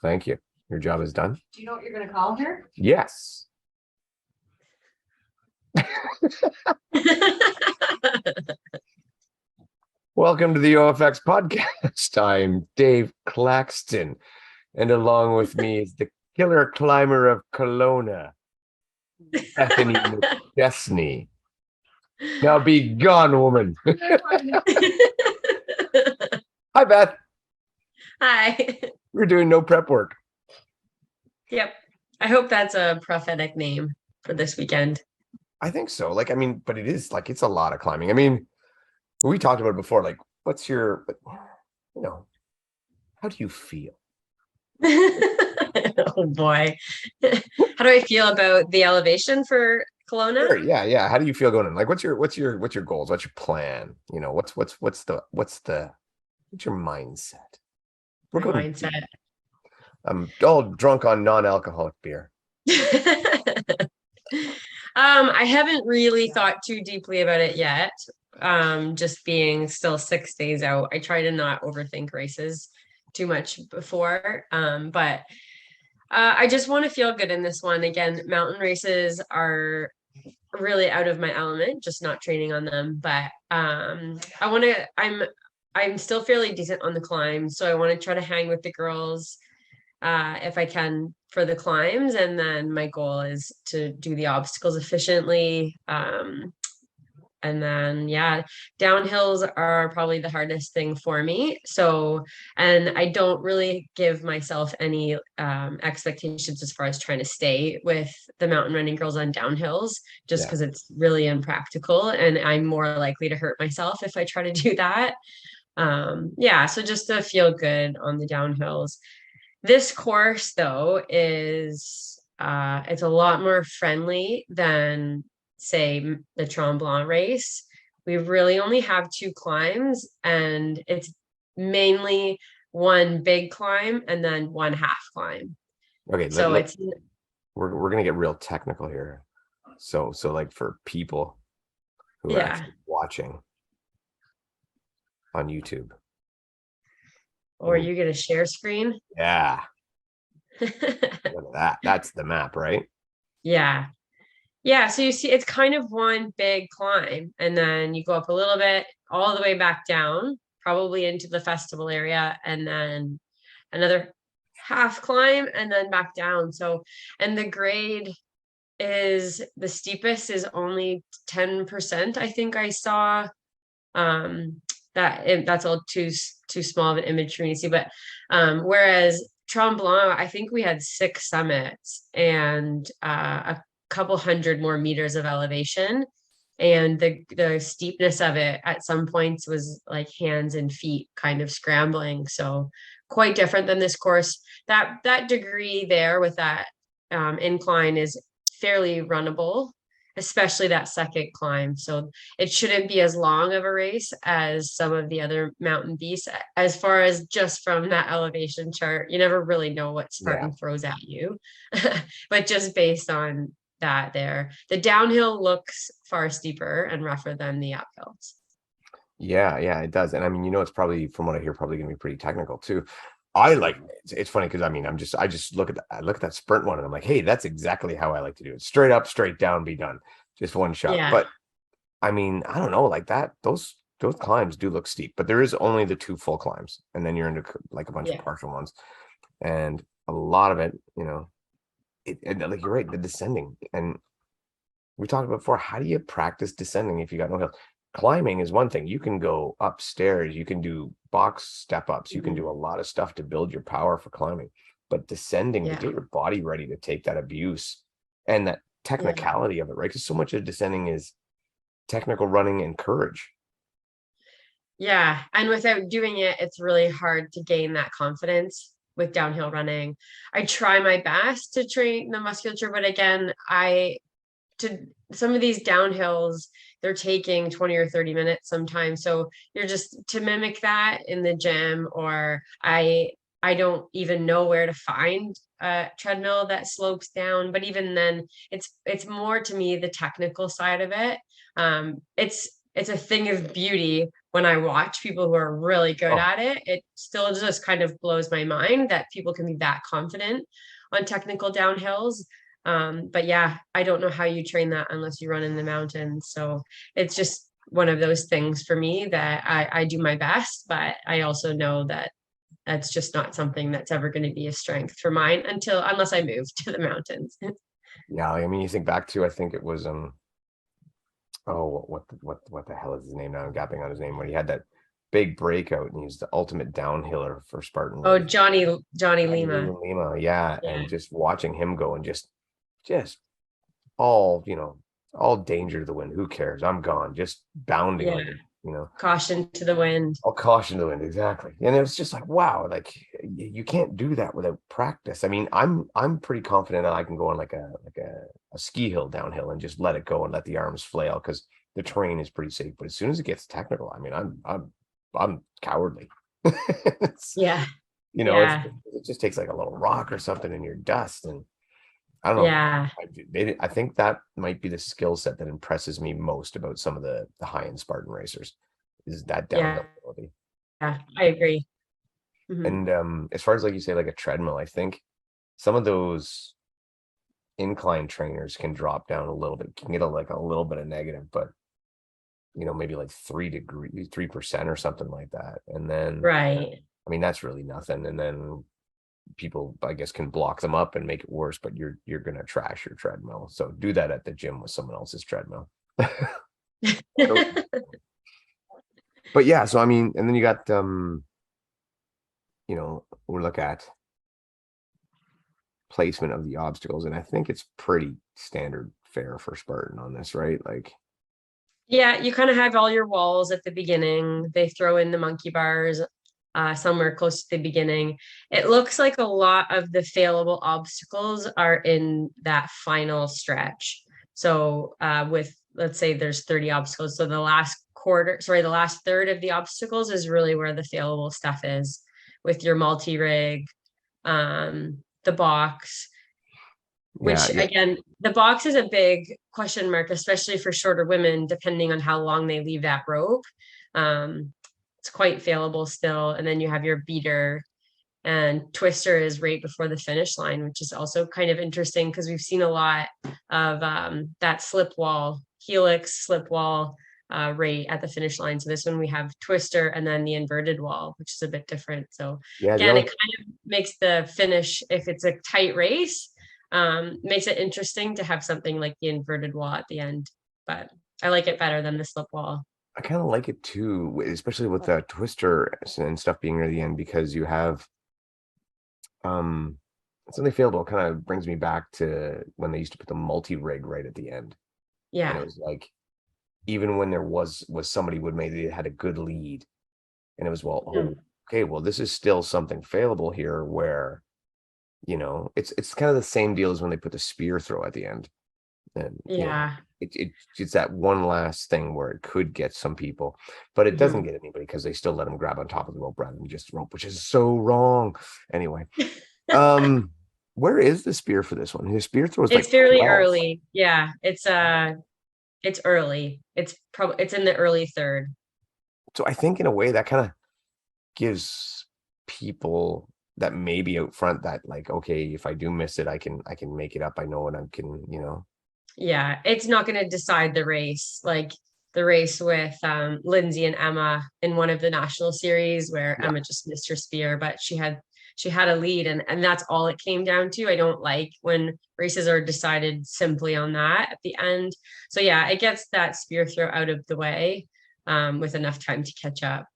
thank you. Your job is done. Do you know what you're going to call her? Yes. Welcome to the OFX podcast. I'm Dave Claxton, and along with me is the killer climber of Kelowna, Bethany McChesney. Now be gone, woman. Hi, Beth. Hi. We're doing no prep work. Yep. I hope that's a prophetic name for this weekend. I think so. But it is it's a lot of climbing. I mean, we talked about it before. What's your, how do you feel? Oh boy. How do I feel about the elevation for Kelowna? Sure, yeah. How do you feel going in? What's your goals? What's your plan? What's your mindset? My mindset. I'm all drunk on non-alcoholic beer. I haven't really thought too deeply about it yet. Just being still 6 days out. I try to not overthink races too much before. But I just want to feel good in this one. Again, mountain races are really out of my element, just not training on them. But I'm still fairly decent on the climb. So I want to try to hang with the girls if I can for the climbs. And then my goal is to do the obstacles efficiently. And then, downhills are probably the hardest thing for me. So, and I don't really give myself any expectations as far as trying to stay with the mountain running girls on downhills, just because it's really impractical. And I'm more likely to hurt myself if I try to do that. So just to feel good on the downhills. This course, though, is it's a lot more friendly than, say, the Tremblant race. We really only have 2 climbs, and it's mainly one big climb and then one half climb. Okay, so we're gonna get real technical here. So for people who are actually watching on YouTube. Or you get a share screen. Yeah. Look at that. That's the map, right? Yeah. So you see, it's kind of one big climb, and then you go up a little bit, all the way back down, probably into the festival area, and then another half climb, and then back down. So, and the grade is the steepest is only 10%. I think I saw. That's all too small of an image for me to see, but whereas Tremblant, I think we had 6 summits and a couple hundred more meters of elevation, and the steepness of it at some points was like hands and feet kind of scrambling. So quite different than this course. That degree there with that incline is fairly runnable, especially that second climb. So it shouldn't be as long of a race as some of the other mountain beasts. As far as just from that elevation chart, you never really know what Spartan throws at you, but just based on that there, the downhill looks far steeper and rougher than the uphills. Yeah, it does. And I mean, it's probably, from what I hear, probably gonna be pretty technical too. It's funny because I just look at that sprint one and I'm like, hey, that's exactly how I like to do it. Straight up, straight down, be done. Just one shot. Yeah. But I mean, I don't know, those climbs do look steep, but there is only the 2 full climbs, and then you're into a bunch of partial ones, and a lot of it, and you're right, the descending. And we talked about before, how do you practice descending if you got no hill? Climbing is one thing. You can go upstairs, you can do box step ups, you can do a lot of stuff to build your power for climbing, but descending to get your body ready to take that abuse and that technicality of it, right? Because so much of descending is technical running and courage. Yeah, and without doing it, it's really hard to gain that confidence with downhill running. I try my best to train the musculature, but again, some of these downhills, they're taking 20 or 30 minutes sometimes. So you're just to mimic that in the gym, or I don't even know where to find a treadmill that slopes down. But even then, it's more to me the technical side of it. It's a thing of beauty, when I watch people who are really good Oh, at it, it still just kind of blows my mind that people can be that confident on technical downhills. But yeah, I don't know how you train that unless you run in the mountains. So it's just one of those things for me that I do my best, but I also know that that's just not something that's ever going to be a strength for mine unless I move to the mountains. yeah. I mean, you think back to, I think it was oh, what the hell is his name now? I'm gapping on his name when he had that big breakout and he was the ultimate downhiller for Spartan Oh, race. Johnny Lima. Lima, yeah, Yeah. and just watching him go and just all all danger to the wind. Who cares? I'm gone. Just bounding Yeah. like Caution to the wind. all caution to the wind, exactly. And it was just like, wow, like you can't do that without practice. I mean, I'm pretty confident that I can go on like a ski hill downhill and just let it go and let the arms flail because the terrain is pretty safe. But as soon as it gets technical, I mean, I'm cowardly. It's, Yeah. it's Yeah. it just takes like a little rock or something in your dust, and I don't know. Yeah. I think that might be the skill set that impresses me most about some of the high end Spartan racers is that Yeah. downhill ability. I agree. Mhm. And as far as like you say, like a treadmill, I think some of those incline trainers can drop down a little bit, can get like a little bit of negative, but maybe like 3% or something like that. And then, Right. I mean, that's really nothing. And then people, I guess, can block them up and make it worse, but you're gonna trash your treadmill. So do that at the gym with someone else's treadmill. But yeah, so I mean, and then you got we look at placement of the obstacles, and I think it's pretty standard fare for Spartan on this, right? Like, Yeah, you kind of have all your walls at the beginning. They throw in the monkey bars somewhere close to the beginning. It looks like a lot of the failable obstacles are in that final stretch. So with, let's say there's 30 obstacles. So the last third of the obstacles is really where the failable stuff is with your multi-rig, the box, yeah, which yeah, again, the box is a big question mark, especially for shorter women, depending on how long they leave that rope. It's quite failable still. And then you have your beater, and twister is right before the finish line, which is also kind of interesting because we've seen a lot of that slip wall, helix slip wall right at the finish line. So this one we have twister and then the inverted wall, which is a bit different. So yeah. The again, it only kind of makes the finish, if it's a tight race, makes it interesting to have something like the inverted wall at the end. But I like it better than the slip wall. I kind of like it too, especially with the twister and stuff being near the end because you have um something failable. Kind of brings me back to when they used to put the multi-rig right at the end, and it Yeah. was like even when there was somebody would maybe had a good lead, and it was Mm. okay, well this is still something failable here where it's kind of the same deal as when they put the spear throw at the end, and Yeah. it's that one last thing where it could get some people, but it doesn't Mhm. get anybody because they still let them grab on top of the rope rather than just rope, which is so wrong. Anyway, um, where is the spear for this one? His spear throw is It's like fairly 12. early. Yeah, it's early. It's in the early third. So I think in a way that kind of gives people that maybe out front that like, okay, if I do miss it, I can make it up. I know, and I can. Yeah, it's not going to decide the race. Like the race with Lindsay and Emma in one of the national series where Yeah. Emma just missed her spear, but she had a lead, and that's all it came down to. I don't like when races are decided simply on that at the end. So yeah, it gets that spear throw out of the way with enough time to catch up.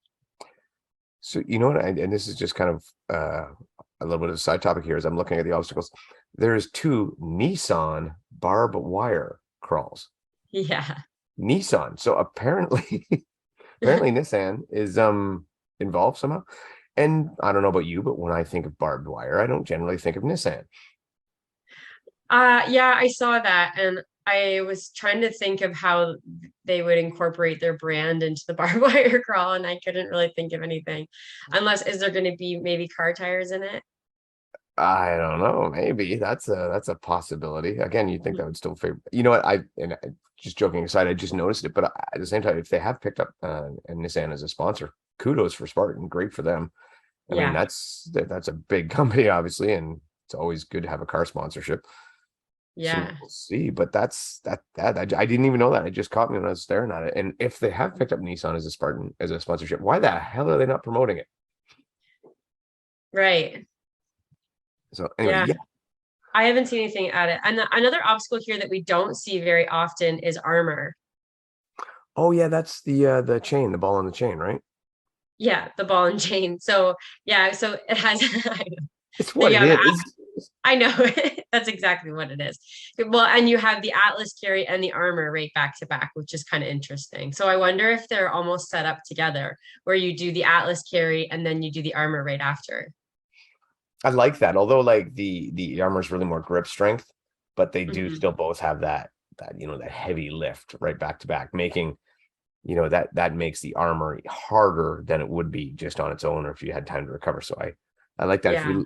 So you know what, and this is just kind of a little bit of a side topic here as I'm looking at the obstacles. There's two Nissan barbed wire crawls. Yeah. Nissan. So apparently, apparently Nissan is involved somehow. And I don't know about you, but when I think of barbed wire, I don't generally think of Nissan. Yeah, I saw that, and I was trying to think of how they would incorporate their brand into the barbed wire crawl, and I couldn't really think of anything. Unless, is there going to be maybe car tires in it? I don't know. Maybe that's a possibility. Again, you'd think that would still favor. You know what? Just joking aside, I just noticed it. But at the same time, if they have picked up and Nissan as a sponsor, kudos for Spartan. Great for them. I mean, Yeah. that's a big company, obviously, and it's always good to have a car sponsorship. So Yeah. we'll see. But I didn't even know that. It just caught me when I was staring at it. And if they have picked up Nissan as a Spartan as a sponsorship, why the hell are they not promoting it? Right. So anyway, Yeah. yeah. I haven't seen anything at it. And another obstacle here that we don't see very often is armor. Oh yeah, that's the chain, the ball on the chain, right? Yeah, the ball and chain. So yeah, so it has It's so what you it have is. I know that's exactly what it is. Well, and you have the Atlas carry and the armor right back to back, which is kind of interesting. So I wonder if they're almost set up together where you do the Atlas carry and then you do the armor right after. I like that. Although like the armor is really more grip strength, but they do Mhm. still both have that heavy lift right back to back, making that makes the armor harder than it would be just on its own or if you had time to recover. So I like that. If Yeah. we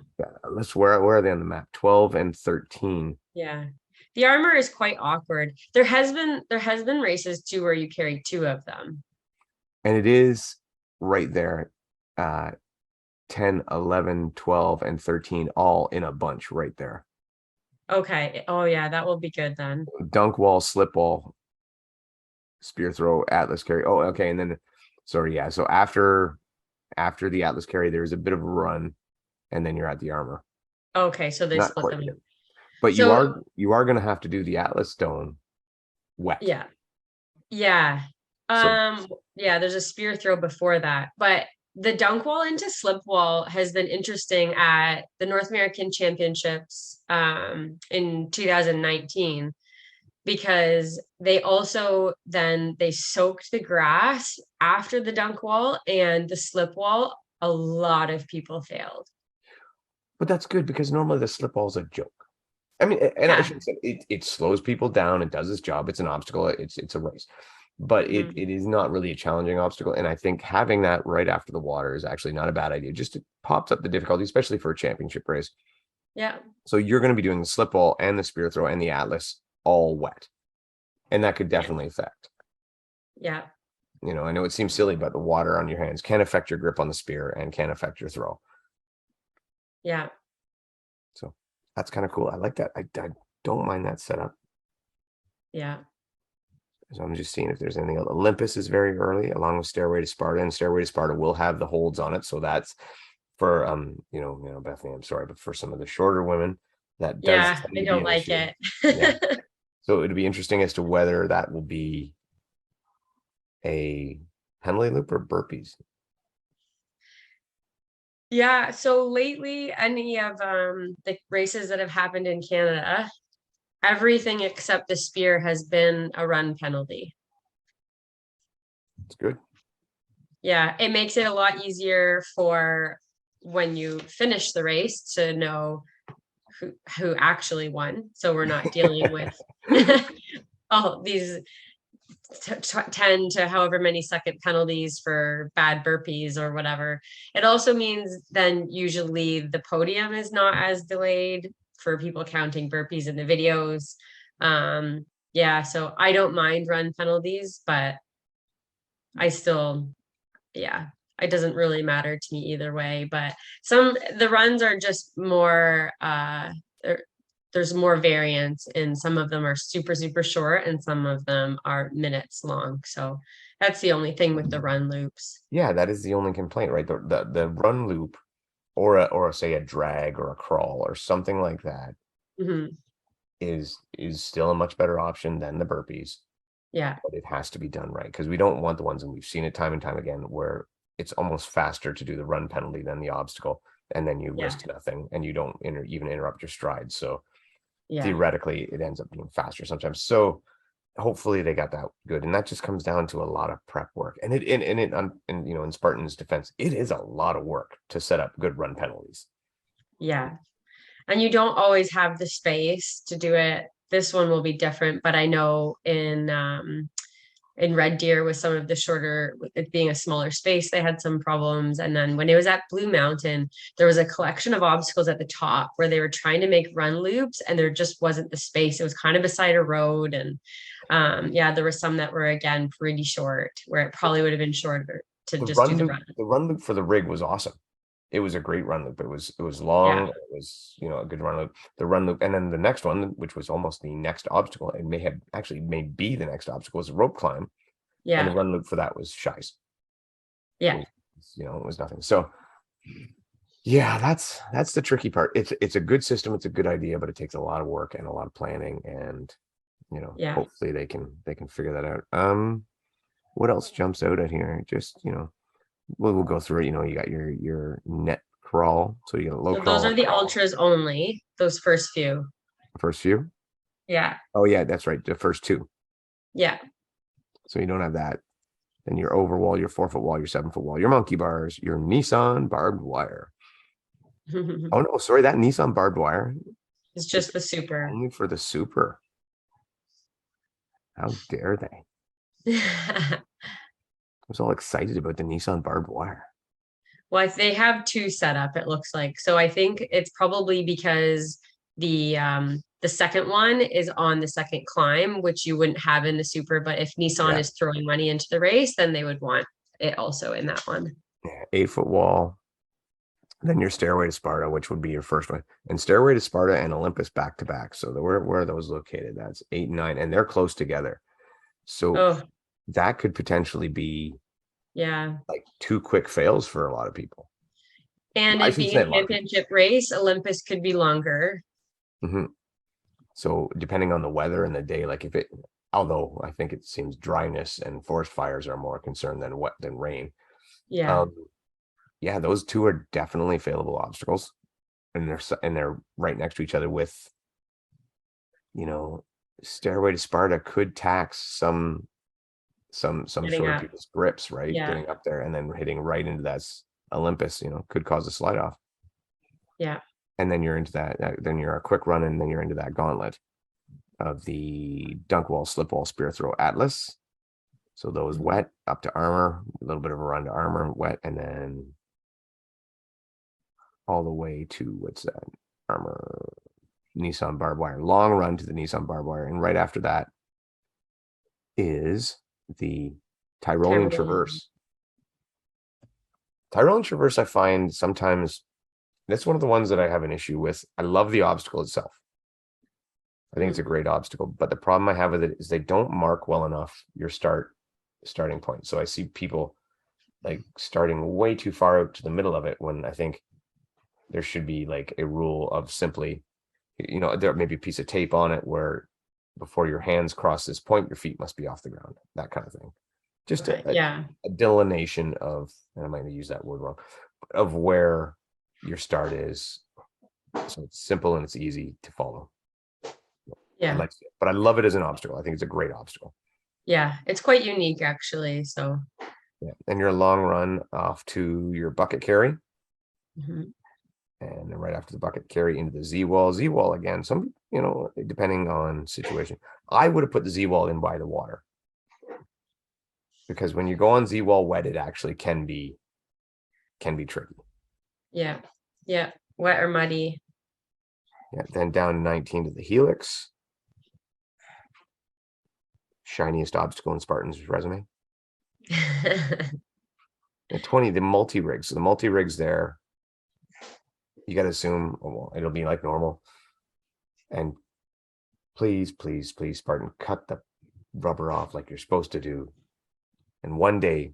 let's where are they on the map? 12 and 13. Yeah. The armor is quite awkward. There has been races too where you carry two of them. And it is right there. 10, 11, 12, and 13 all in a bunch right there. Okay. Oh yeah, that will be good then. Dunk wall, slip wall, spear throw, Atlas carry. Oh, okay. And then sorry, yeah. So after the Atlas carry, there's a bit of a run, and then you're at the armor. Okay, so they Not split quite them. yet. But you So are gonna have to do the Atlas stone wet. yeah. Yeah. So Um, yeah, there's a spear throw before that. But the dunk wall into slip wall has been interesting at the North American Championships in 2019 because they also then they soaked the grass after the dunk wall and the slip wall. A lot of people failed. but that's good because normally the slip wall is a joke. I mean, and I Yeah. should say it slows people down. It does its job. It's an obstacle. It's a race, but Mhm. it is not really a challenging obstacle. And I think having that right after the water is actually not a bad idea. Just it pops up the difficulty, especially for a championship race. Yeah. So you're going to be doing the slip wall and the spear throw and the Atlas all wet, and that could Yeah. definitely affect. Yeah. I know it seems silly, but the water on your hands can affect your grip on the spear and can affect your throw. Yeah. So that's kind of cool. I like that. I don't mind that setup. Yeah. So I'm just seeing if there's anything else. Olympus is very early, along with Stairway to Sparta, and Stairway to Sparta will have the holds on it. So that's for Bethany, I'm sorry, but for some of the shorter women, that does Yeah. tend I to be don't an like issue. it. Yeah. So it'd be interesting as to whether that will be a penalty loop or burpees. Yeah, so lately, any of the races that have happened in Canada, everything except the spear has been a run penalty. It's good. Yeah, it makes it a lot easier for when you finish the race to know who actually won. So we're not dealing with all these 10 to however many second penalties for bad burpees or whatever. It also means then usually the podium is not as delayed for people counting burpees in the videos. Yeah, so I don't mind run penalties, but I still, yeah, it doesn't really matter to me either way. But the runs are just more there's more variance and some of them are super super short and some of them are minutes long, so that's the only thing with the run loops. Yeah, that is the only complaint, right? The run loop or say a drag or a crawl or something like that Hmm. is still a much better option than the burpees, Yeah. but it has to be done right because we don't want the ones, and we've seen it time and time again, where it's almost faster to do the run penalty than the obstacle, and then you Yeah. risk nothing and you don't even interrupt your stride. So Yeah. theoretically, it ends up being faster sometimes. So hopefully they got that good, and that just comes down to a lot of prep work. And in Spartan's defense, it is a lot of work to set up good run penalties. Yeah, and you don't always have the space to do it. This one will be different, but I know in Red Deer with some of the shorter, with it being a smaller space, they had some problems. And then when it was at Blue Mountain, there was a collection of obstacles at the top where they were trying to make run loops and there just wasn't the space. It was kind of beside a road. And yeah, there were some that were again pretty short where it probably would have been shorter to just do the run. The run loop for the rig was awesome. It was a great run loop. It was long. Yeah. It was, you know, a good run loop. The run loop, and then the next one, which was almost the next obstacle, it may be the next obstacle, was a rope climb, and the Yeah. run loop for that was shies. Yeah. You know, it was nothing. So yeah, that's the tricky part. It's a good system, it's a good idea, but it takes a lot of work and a lot of planning, and you know, Yeah. hopefully they can figure that out. What else jumps out at here? Just, you know, we'll go through it. You know, you got your net crawl, so you got a low So those crawl are the ultras only, those first few. first few. Yeah. Oh yeah, that's right, the first two. Yeah. So you don't have that. Then your overwall, your 4-foot wall, your 7-foot wall, your monkey bars, your Nissan barbed wire. Oh no, sorry, that Nissan barbed wire It's just the super. only for the super. How dare they? I was all excited about the Nissan barbed wire. Well, they have two set up, it looks like. So I think it's probably because the second one is on the second climb, which you wouldn't have in the super. But if Nissan Yeah. is throwing money into the race, then they would want it also in that one. Yeah, 8-foot wall. Then your Stairway to Sparta, which would be your first one, and Stairway to Sparta and Olympus back to back. So where are those located? That's 8 and 9, and they're close together. So Oh, that could potentially be yeah. like 2 quick fails for a lot of people. And I it should being say a a lot of people. championship race, Olympus could be longer. Mhm. So depending on the weather and the day, like if it, although I think it seems dryness and forest fires are more concerned than rain. Yeah. Um, yeah, those two are definitely failable obstacles, and they're right next to each other with, you know, Stairway to Sparta could tax some Getting shorter up. people's grips, right? Yeah. Getting up there and then hitting right into that Olympus, you know, could cause a slide off. Yeah. And then you're into that, then you're a quick run, and then you're into that gauntlet of the dunk wall, slip wall, spear throw, Atlas. So those wet up to armor, a little bit of a run to armor, wet, and then all the way to what's that? Armor, Nissan barbed wire, long run to the Nissan barbed wire. And right after that is the Tyrolean Traverse. Tyrolean Traverse, I find sometimes that's one of the ones that I have an issue with. I love the obstacle itself. I think it's a great obstacle, but the problem I have with it is they don't mark well enough your starting point. So I see people like starting way too far out to the middle of it, when I think there should be like a rule of simply, you know, there may be a piece of tape on it where before your hands cross this point, your feet must be off the ground, that kind of thing. Just Yeah. a delineation of, and I might use that word wrong, of where your start is. So it's simple and it's easy to follow. Yeah. But I love it as an obstacle. I think it's a great obstacle. Yeah. It's quite unique actually. So Yeah. And your long run off to your bucket carry. mhm. And then right after the bucket carry into the Z wall. Z wall again, some, you know, depending on situation. I would have put the Z wall in by the water, because when you go on Z wall wet, it actually can be tricky. Yeah. Yeah. Wet or muddy. Yeah. Then down 19 to the Helix. Shiniest obstacle in Spartan's resume. And 20, the multi-rigs. So the multi-rigs there, you got to assume, well, it'll be like normal. And please, please, please, Spartan, cut the rubber off like you're supposed to do. And one day,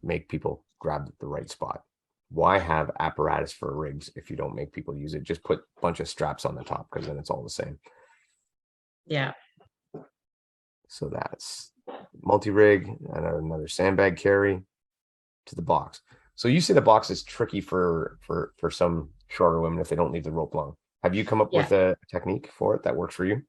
make people grab the right spot. Why have apparatus for rigs if you don't make people use it? Just put a bunch of straps on the top, because then it's all the same. Yeah. So that's multi-rig, and another sandbag carry to the box. So you say the box is tricky for some shorter women if they don't leave the rope long. Have you come up with a technique for it that works for you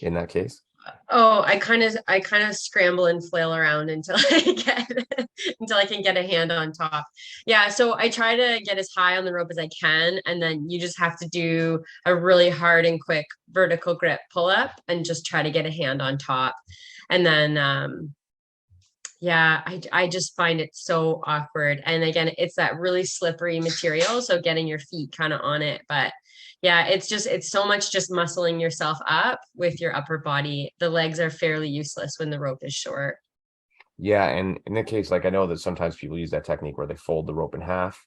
in that case? Oh, I kind of scramble and flail around until I can get a hand on top. Yeah, so I try to get as high on the rope as I can, and then you just have to do a really hard and quick vertical grip pull up and just try to get a hand on top. And then Yeah, I just find it so awkward. And again, it's that really slippery material, so getting your feet kind of on it. But yeah, it's so much just muscling yourself up with your upper body. The legs are fairly useless when the rope is short. Yeah, and in that case, like I know that sometimes people use that technique where they fold the rope in half,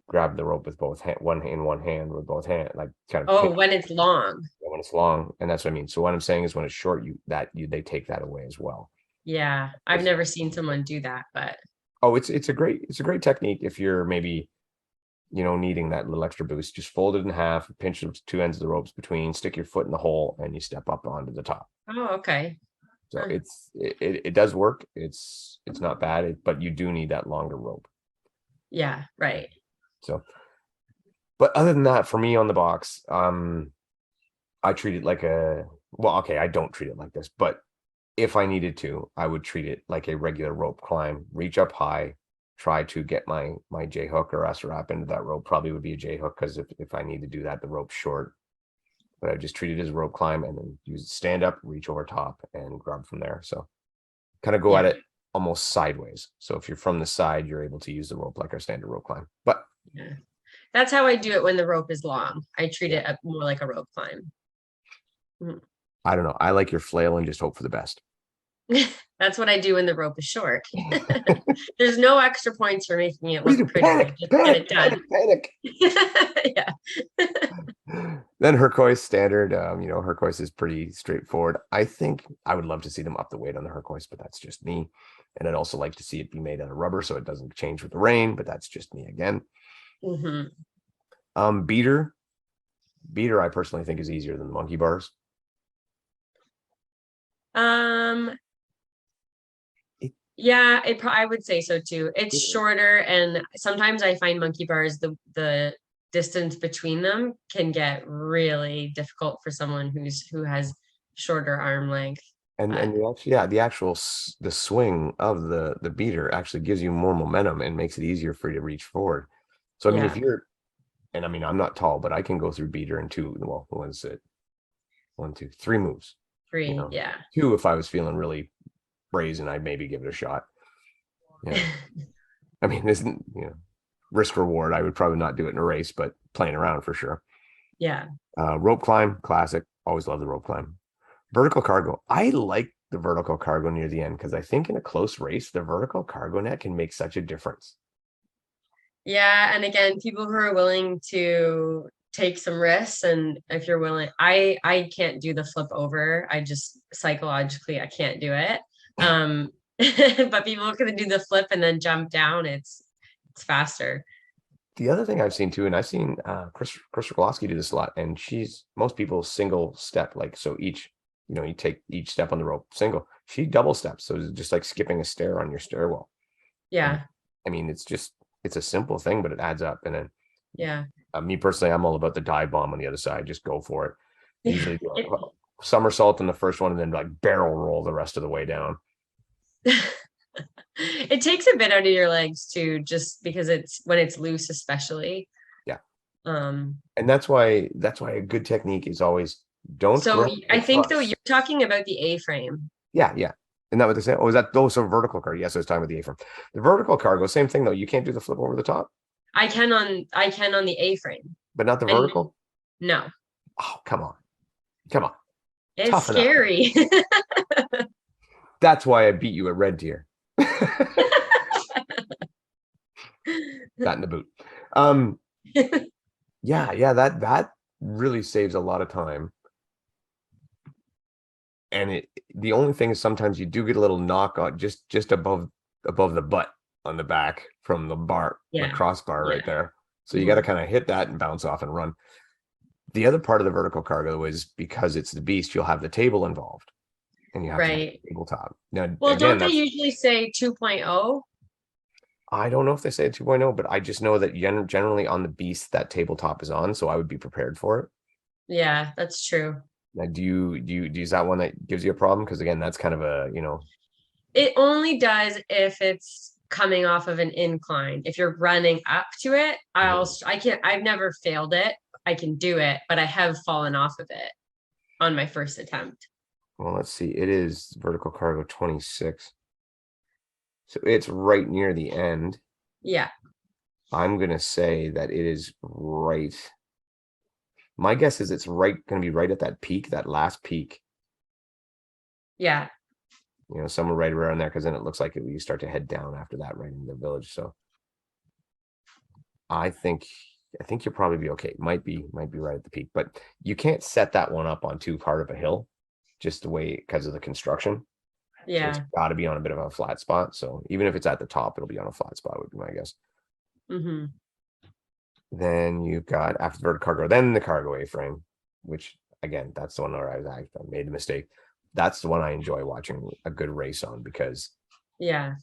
grab the rope with both hand, one hand with both hand, like kind of Oh, pinch when it's long. when it's long, and that's what I mean. So what I'm saying is when it's short, they take that away as well. Yeah, I've never seen someone do that, but Oh, it's a great technique if you're maybe, needing that little extra boost. Just fold it in half, pinch the two ends of the ropes between, stick your foot in the hole, and you step up onto the top. oh, okay. So Huh. it does work. It's not bad, but you do need that longer rope. Yeah, right. So, but other than that, for me on the box, I treat it like well, okay, I don't treat it like this, but if I needed to, I would treat it like a regular rope climb, reach up high, try to get my J hook or S wrap into that rope. Probably would be a J hook because if I need to do that, the rope's short. But I just treat it as a rope climb and then use stand up, reach over top, and grab from there. So kind of go at Yeah, it almost sideways. So if you're from the side, you're able to use the rope like our standard rope climb. But yeah. That's how I do it when the rope is long. I treat yeah, it more like a rope climb. Mhm. I don't know. I like your flail and just hope for the best. That's what I do when the rope is short. There's no extra points for making it What do look you do? pretty. Panic, Just get panic, it done. panic, panic. Yeah. Then Hercois standard, Hercois is pretty straightforward. I think I would love to see them up the weight on the Hercois, but that's just me. And I'd also like to see it be made out of rubber so it doesn't change with the rain, but that's just me again. Hmm. Beater, I personally think is easier than the monkey bars. Um, It, yeah, I would say so too. It's it, shorter, and sometimes I find monkey bars, the distance between them can get really difficult for someone who has shorter arm length. But the swing of the beater actually gives you more momentum and makes it easier for you to reach forward. So I mean, if yeah, you're, and I mean, I'm not tall, but I can go through beater in two. Well, what is it? One, two, three moves. free, yeah. Two if I was feeling really brazen, I'd maybe give it a shot. I mean, isn't risk reward. I would probably not do it in a race, but playing around for sure. Yeah. Rope climb, classic. Always love the rope climb. Vertical cargo. I like the vertical cargo near the end because I think in a close race, the vertical cargo net can make such a difference. Yeah, and again, people who are willing to take some risks, and if you're willing, I can't do the flip over. I just psychologically I can't do it. But people can do the flip and then jump down. It's faster. The other thing I've seen too, and I've seen Chris Rogowski do this a lot, and most people single step, like so each, you take each step on the rope single. She double steps, so it's just like skipping a stair on your stairwell. And Yeah, I mean, it's a simple thing, but it adds up. And then yeah. me personally, I'm all about the dive bomb on the other side. Just go for it. Usually do It, a somersault in the first one, and then like barrel roll the rest of the way down. it takes a bit out of your legs too, just because it's when it's loose, especially. Yeah, Um, and that's why a good technique is always don't so grab the I think though you're truss. talking about the A-frame. Yeah, yeah. Isn't that what they say? Oh, is that so vertical cargo? Yes, I was talking about the A-frame. The vertical cargo, same thing though. You can't do the flip over the top, I can on the A-frame. but not the And vertical. no, Oh, come on, come on, it's toughen up. scary. That's why I beat you at Red Deer. That in the boot. Um, yeah, that really saves a lot of time. And the only thing is sometimes you do get a little knock on just above the butt on the back from the Yeah, crossbar right yeah. there. So you got to Mhm. kind of hit that and bounce off and run. The other part of the vertical cargo is because it's the beast, you'll have the table involved and you have to do Right. the tabletop. Now, Well, again, don't they that's usually say 2.0? I don't know if they say 2.0, but I just know that generally on the beast that tabletop is on, so I would be prepared for it. Yeah, that's true. Now, is that one that gives you a problem? Because again, that's kind of It only does if it's coming off of an incline. If you're running up to it, Mhm. I've never failed it. I can do it, but I have fallen off of it on my first attempt. Well, let's see. It is vertical cargo 26. So it's right near the end. Yeah. I'm going to say that it is right. My guess is it's going to be right at that peak, that last peak. Yeah. Somewhere right around there, because then it looks like you start to head down after that, right in the village. So I think you'll probably be okay. Might be right at the peak, but you can't set that one up on too hard of a hill, just the way because of the construction. So it's got to be on a bit of a flat spot. So even if it's at the top, it'll be on a flat spot, would be my guess. Mm-hmm. Then you've got after the vertical cargo, then the cargo A-frame, which again, that's the one where I made the mistake. That's the one I enjoy watching a good race on, because you'll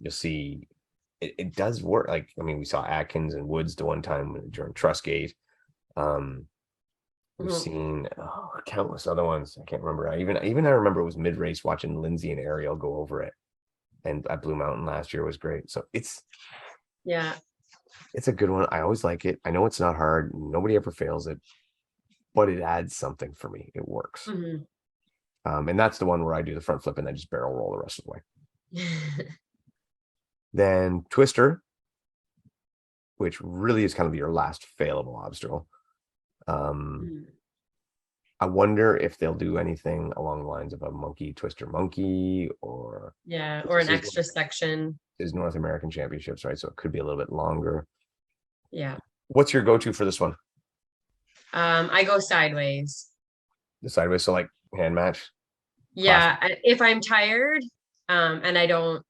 see it does work. Like, I mean, we saw Atkins and Woods the one time during Trustgate. We've seen countless other ones. I can't remember. I remember it was mid-race watching Lindsay and Ariel go over it. And at Blue Mountain last year was great. So it's a good one. I always like it. I know it's not hard. Nobody ever fails it, but it adds something for me. It works. Mm-hmm. And that's the one where I do the front flip and then just barrel roll the rest of the way. Then Twister, which really is kind of your last failable obstacle. I wonder if they'll do anything along the lines of a monkey twister monkey, or or an extra section. Is North American Championships, right? So it could be a little bit longer. Yeah. What's your go-to for this one? I go sideways. The sideways, so like hand match? Yeah. If I'm tired, and I don't,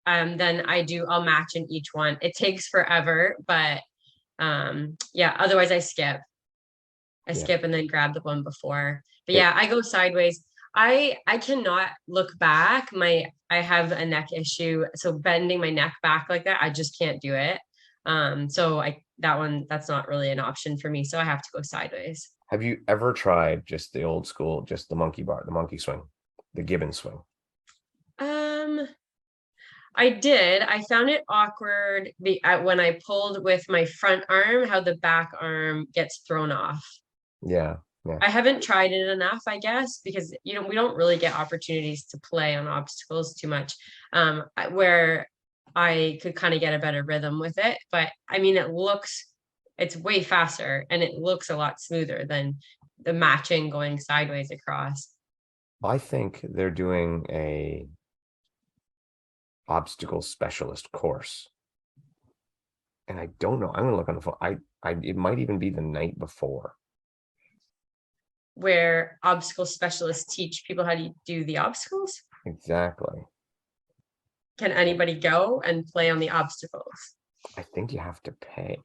then I'll match in each one. It takes forever, but otherwise I skip. I skip and then grab the one before. But I go sideways. I cannot look back. I have a neck issue, so bending my neck back like that, I just can't do it. So that's not really an option for me. So I have to go sideways. Have you ever tried just the old school, just the monkey bar, the monkey swing, the Gibbon swing? I did. I found it awkward when I pulled with my front arm, how the back arm gets thrown off. Yeah. I haven't tried it enough, I guess, because we don't really get opportunities to play on obstacles too much, where I could kind of get a better rhythm with it. But I mean, it's way faster and it looks a lot smoother than the matching going sideways across. I think they're doing a obstacle specialist course, and I don't know. I'm gonna look on the phone. It might even be the night before, where obstacle specialists teach people how to do the obstacles. Exactly. Can anybody go and play on the obstacles? I think you have to pay.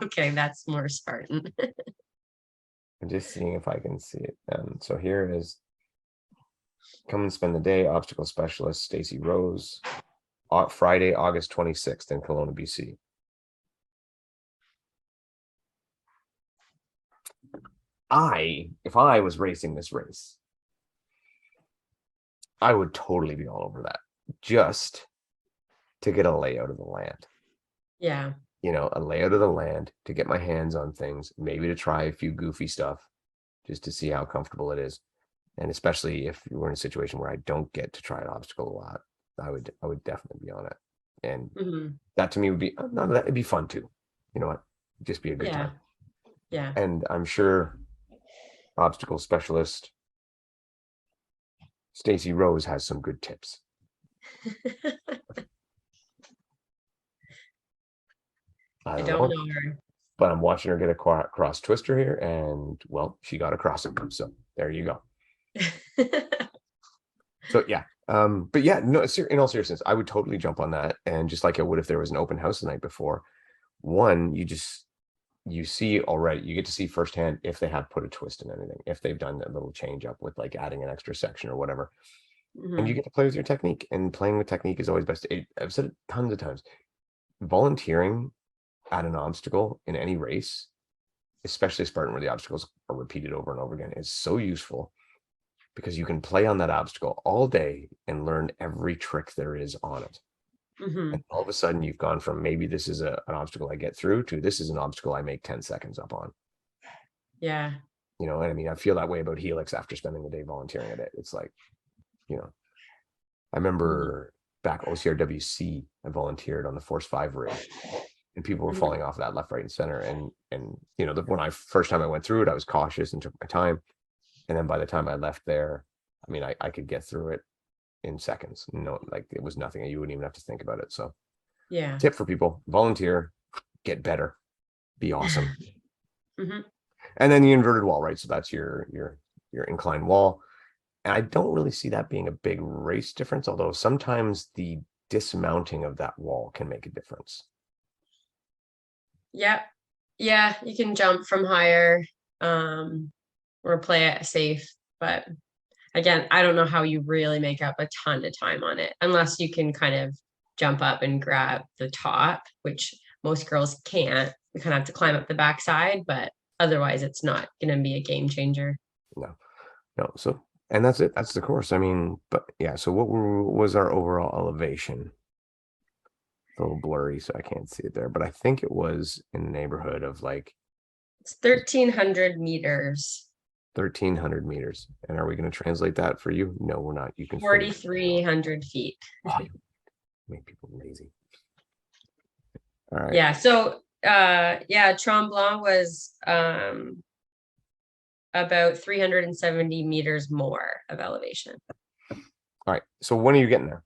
Okay, that's more Spartan. I'm just seeing if I can see it. So here it is. Come and spend the day, obstacle specialist Stacy Rose, Friday, August 26th in Kelowna, BC. If I was racing this race, I would totally be all over that, just to get a layout of the land. Yeah. A layout of the land, to get my hands on things, maybe to try a few goofy stuff, just to see how comfortable it is. And especially if you were in a situation where I don't get to try an obstacle a lot, I would definitely be on it. And that to me would be, none of that, it'd be fun too. You know what? It'd just be a good time. Yeah. And I'm sure obstacle specialist Stacy Rose has some good tips. I don't know her, but I'm watching her get a cross twister here, and well, she got across it. So there you go. So yeah, but yeah, no, in all seriousness, I would totally jump on that, and just like I would if there was an open house the night before. One, you see already, you get to see firsthand if they have put a twist in anything, if they've done a little change up with like adding an extra section or whatever. And you get to play with your technique, and playing with technique is always best. I've said it tons of times. Volunteering at an obstacle in any race, especially Spartan where the obstacles are repeated over and over again, is so useful, because you can play on that obstacle all day and learn every trick there is on it. And all of a sudden you've gone from maybe this is an obstacle I get through to this is an obstacle I make 10 seconds up on. Yeah. And I mean, I feel that way about Helix after spending the day volunteering at it. It's like, I remember back OCRWC, I volunteered on the Force 5 rig, and people were falling off that left, right, and center. And you know, when I first time I went through it, I was cautious and took my time. And then by the time I left there, I mean, I could get through it in seconds. No, like it was nothing. You wouldn't even have to think about it. So Yeah. tip for people: volunteer, get better, be awesome. Mm-hmm. And then the inverted wall, right? So that's your inclined wall. And I don't really see that being a big race difference, although sometimes the dismounting of that wall can make a difference. Yeah. Yeah, you can jump from higher, or play it safe. But again, I don't know how you really make up a ton of time on it unless you can kind of jump up and grab the top, which most girls can't. You kind of have to climb up the backside, but otherwise it's not going to be a game changer. No. So, and that's it. That's the course. I mean, but yeah. So what was our overall elevation? It's a little blurry, so I can't see it there, but I think it was in the neighborhood of like It's 1,300 meters. 1,300 meters. And are we going to translate that for you? No, we're not. You can 4,300 feet. Oh, make people lazy. All right. Yeah. So yeah, Tremblant was about 370 meters more of elevation. All right. So when are you getting there?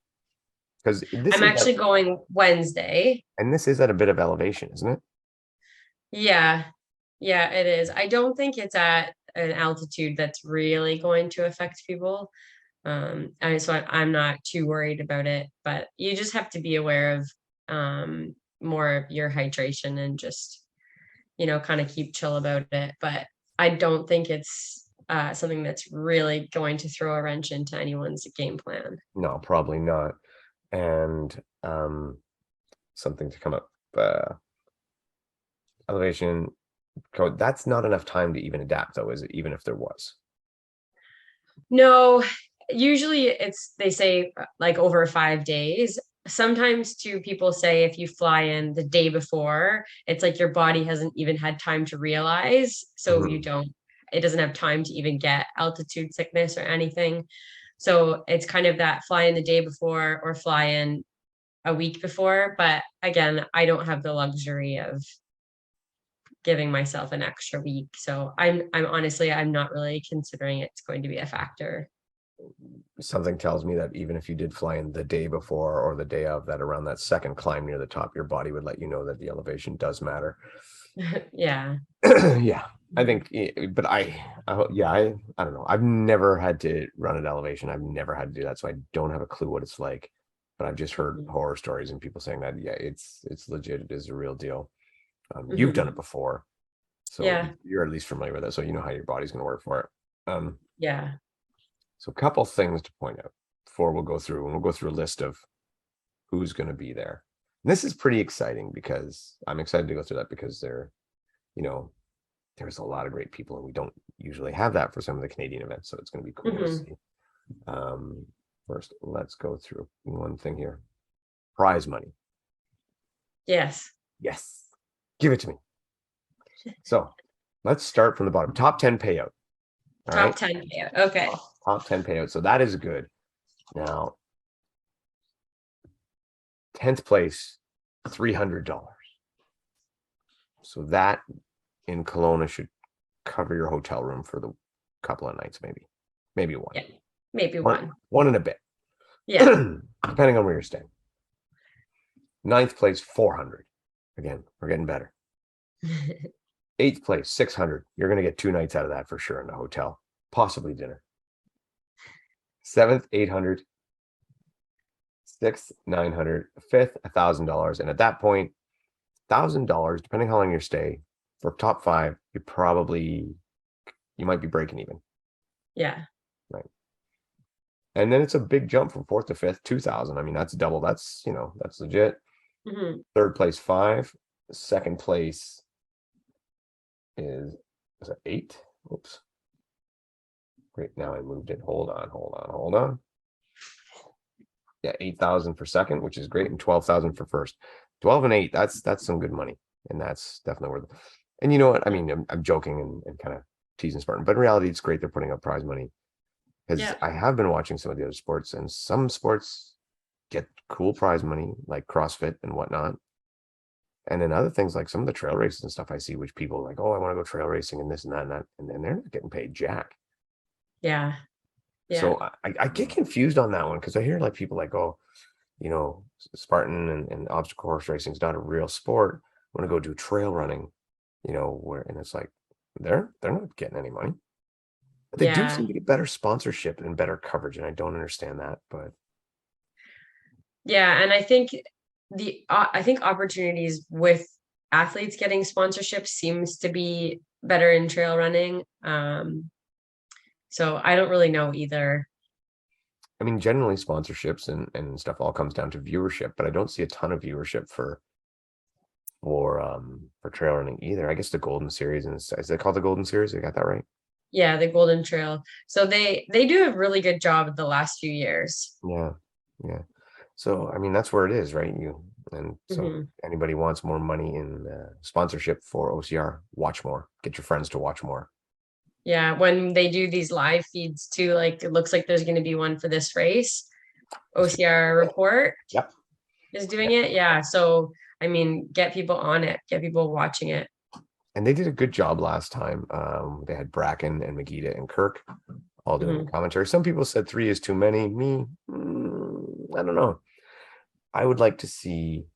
Because I'm actually going Wednesday. And this is at a bit of elevation, isn't it? Yeah. Yeah, it is. I don't think it's at an altitude that's really going to affect people. So I'm not too worried about it, but you just have to be aware of more of your hydration and just, you know, kind of keep chill about it. But I don't think it's something that's really going to throw a wrench into anyone's game plan. No, probably not. And something to come up, elevation code, that's not enough time to even adapt though, is it? Even if there was? No, usually they say like over 5 days. Sometimes too, people say if you fly in the day before, it's like your body hasn't even had time to realize. So it doesn't have time to even get altitude sickness or anything. So it's kind of that fly in the day before or fly in a week before. But again, I don't have the luxury of giving myself an extra week. So I'm honestly, I'm not really considering it's going to be a factor. Something tells me that even if you did fly in the day before or the day of, that around that second climb near the top, your body would let you know that the elevation does matter. Yeah. Yeah, I think, but yeah, I don't know. I've never had to run at elevation. I've never had to do that, so I don't have a clue what it's like. But I've just heard horror stories and people saying that, yeah, it's legit. It is a real deal. You've done it before, so yeah, you're at least familiar with it, so you know how your body's going to work for it. Yeah. So a couple things to point out before we'll go through, and we'll go through a list of who's going to be there. And this is pretty exciting because I'm excited to go through that because there's a lot of great people, and we don't usually have that for some of the Canadian events. So it's going to be cool to see. First, let's go through one thing here. Prize money. Yes. Give it to me. So let's start from the bottom. Top 10 payout. Top 10 payout. Okay. Top 10 payout. So that is good. Now, 10th place, $300. So that in Kelowna should cover your hotel room for the couple of nights, maybe one. Yeah, maybe one and a bit. Yeah. Depending on where you're staying. 9th place, 400. Again, we're getting better. 8th place, 600. You're going to get 2 nights out of that for sure in the hotel, possibly dinner. 7th, 800. 6th, 900. 5th, $1,000. And at that point, $1,000, depending how long your stay, for top 5, you might be breaking even. Yeah. Right. And then it's a big jump from 4th to 5th, 2,000. I mean, that's double. That's legit. 3rd place, 5. 2nd place is it 8? Oops. Great. Now I moved it. Hold on. Yeah, 8,000 for 2nd, which is great, and 12,000 for 1st. 12 and 8. That's some good money, and that's definitely worth it. And you know what? I mean, I'm joking and kind of teasing Spartan, but in reality, it's great they're putting up prize money. because I have been watching some of the other sports, and some sports get cool prize money like CrossFit and whatnot. And then other things like some of the trail races and stuff I see, which people are like, oh, I want to go trail racing and this and that and that, and then they're not getting paid jack. Yeah. So I get confused on that one because I hear like people like, oh, Spartan and obstacle course racing is not a real sport. I want to go do trail running, and it's like they're not getting any money. But they do seem to get better sponsorship and better coverage, and I don't understand that. But and I think opportunities with athletes getting sponsorship seems to be better in trail running. So I don't really know either. I mean, generally sponsorships and stuff all comes down to viewership, but I don't see a ton of viewership for trail running either. I guess the Golden Series, and is it called the Golden Series? I got that right? Yeah, the Golden Trail. So they do a really good job the last few years. Yeah. So I mean, that's where it is, right? Anybody wants more money in sponsorship for OCR, watch more. Get your friends to watch more. Yeah, when they do these live feeds too, like it looks like there's going to be one for this race. OCR report is doing it. Yeah. So, I mean, get people on it, get people watching it. And they did a good job last time. They had Bracken and Magida and Kirk all doing the commentary. Some people said 3 is too many. Me, I don't know. I would like to see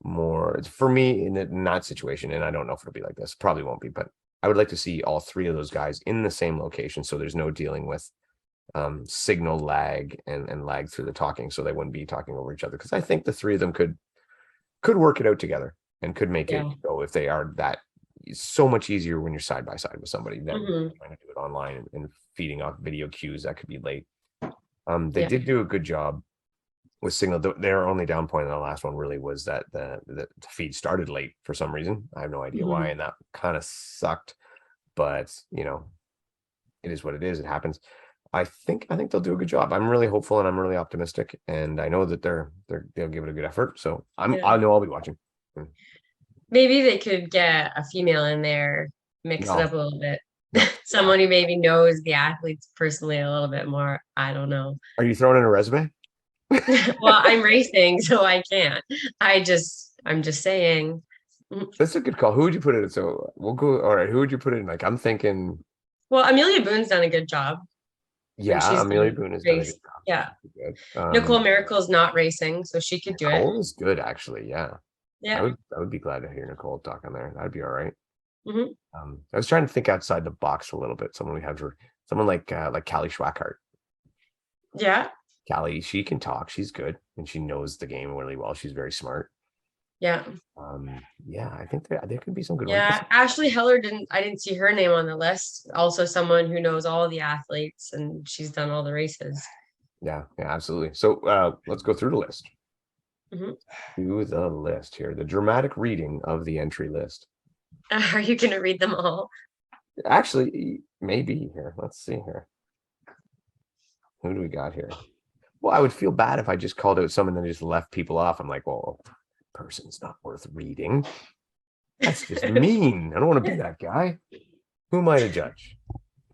more. For me, in that situation, and I don't know if it'll be like this. Probably won't be, but I would like to see all 3 of those guys in the same location, so there's no dealing with signal lag and lag through the talking, so they wouldn't be talking over each other. Because I think the 3 of them could work it out together and could make it go if they are that. It's so much easier when you're side by side with somebody than trying to do it online and feeding off video cues that could be late. They did do a good job with signal. Their only down point in the last one really was that the feed started late for some reason. I have no idea why, and that kind of sucked. But it is what it is. It happens. I think they'll do a good job. I'm really hopeful and I'm really optimistic, and I know that they'll give it a good effort. So I know I'll be watching. Maybe they could get a female in there, mix it up a little bit. Someone who maybe knows the athletes personally a little bit more. I don't know. Are you throwing in a resume? Well, I'm racing, so I can't. I'm just saying. That's a good call. Who would you put it in? So we'll go. All right. Who would you put it in? Like, I'm thinking. Well, Amelia Boone's done a good job. Yeah, Amelia Boone has done a good job. Yeah. Nicole Miracle's not racing, so she could do it. Nicole is good, actually. Yeah. Yeah. I would be glad to hear Nicole talk on there. That'd be all right. I was trying to think outside the box a little bit. Someone like Callie Schwackart. Yeah. Callie, she can talk. She's good and she knows the game really well. She's very smart. Yeah. I think there could be some good ones. Yeah. Ashley Heller I didn't see her name on the list. Also someone who knows all the athletes and she's done all the races. Yeah, absolutely. So let's go through the list. To the list here, the dramatic reading of the entry list. Are you going to read them all? Actually, maybe here. Let's see here. Who do we got here? Well, I would feel bad if I just called out someone and then just left people off. I'm like, well, person's not worth reading. That's just mean. I don't want to be that guy. Who am I to judge?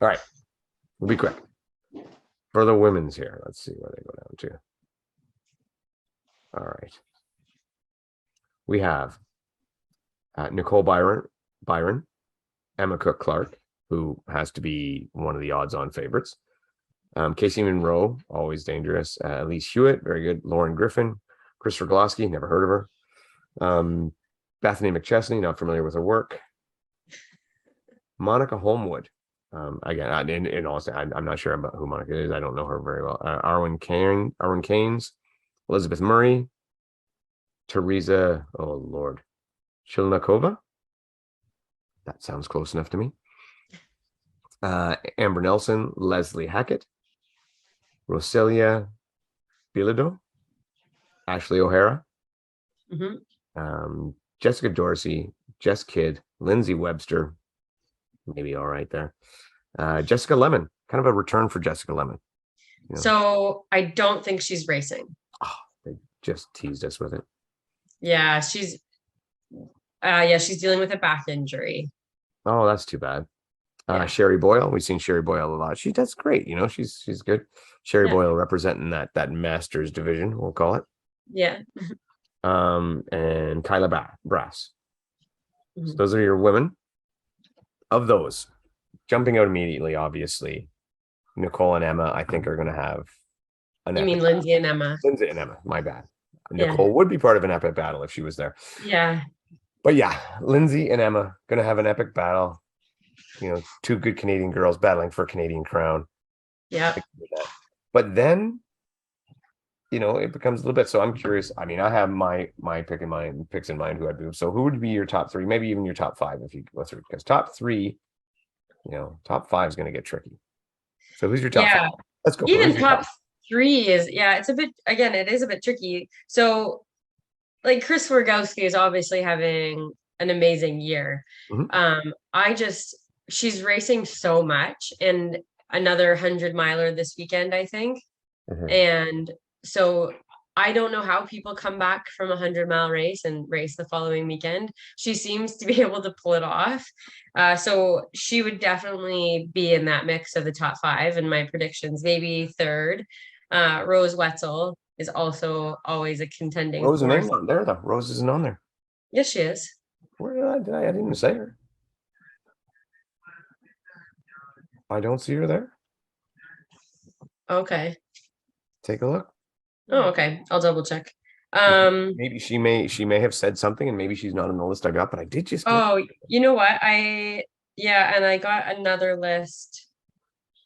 All right. We'll be quick. For the women's here, let's see where they go down to. All right. We have Nicole Byron, Emma Cook Clark, who has to be one of the odds-on favorites. Casey Monroe, always dangerous. Elise Hewitt, very good. Lauren Griffin, Christopher Goloski, never heard of her. Bethany McChesney, not familiar with her work. Monica Holmwood. Again, in all, I'm not sure about who Monica is. I don't know her very well. Arwen Keynes, Elizabeth Murray, Teresa, oh Lord, Shilnakova. That sounds close enough to me. Amber Nelson, Leslie Hackett, Roselia Bilodeau, Ashley O'Hara, Jessica Dorsey, Jess Kidd, Lindsay Webster, maybe all right there. Jessica Lemon, kind of a return for Jessica Lemon. So I don't think she's racing. Oh, they just teased us with it. Yeah, she's dealing with a back injury. Oh, that's too bad. Sherry Boyle, we've seen Sherry Boyle a lot. She does great. She's good. Sherry Yeah. Boyle representing that masters division, we'll call it. Yeah. And Kyla Brass. So Mhm. those are your women. Of those, jumping out immediately, obviously, Nicole and Emma, I think, are going to have an You mean epic. Lindsay and Emma? Lindsay and Emma, my bad. Yeah. Nicole would be part of an epic battle if she was there. Yeah. But yeah, Lindsay and Emma going to have an epic battle. Two good Canadian girls battling for Canadian crown. Yeah. But then, it becomes a little bit. So I'm curious. I mean, I have my picks in mind who I'd do. So who would be your top three? Maybe even your top five if you go through, because top three, top five is going to get tricky. So who's your top five? Let's go. Even top three it's a bit, again, it is a bit tricky. So like Chris Wargowski is obviously having an amazing year. Mm-hmm. She's racing so much, and another 100-miler this weekend, I think. Mm-hmm. And so I don't know how people come back from a 100-mile race and race the following weekend. She seems to be able to pull it off. So she would definitely be in that mix of the top five in my predictions, maybe third. Rose Wetzel is also always a contending Rose force. isn't on there though. Rose isn't on there. Yes, she is. Where did I didn't even say her. I don't see her there. Okay. Take a look. Oh, okay. I'll double check. Maybe she may have said something, and maybe she's not on the list I got, but I did just get. Oh, you know what? And I got another list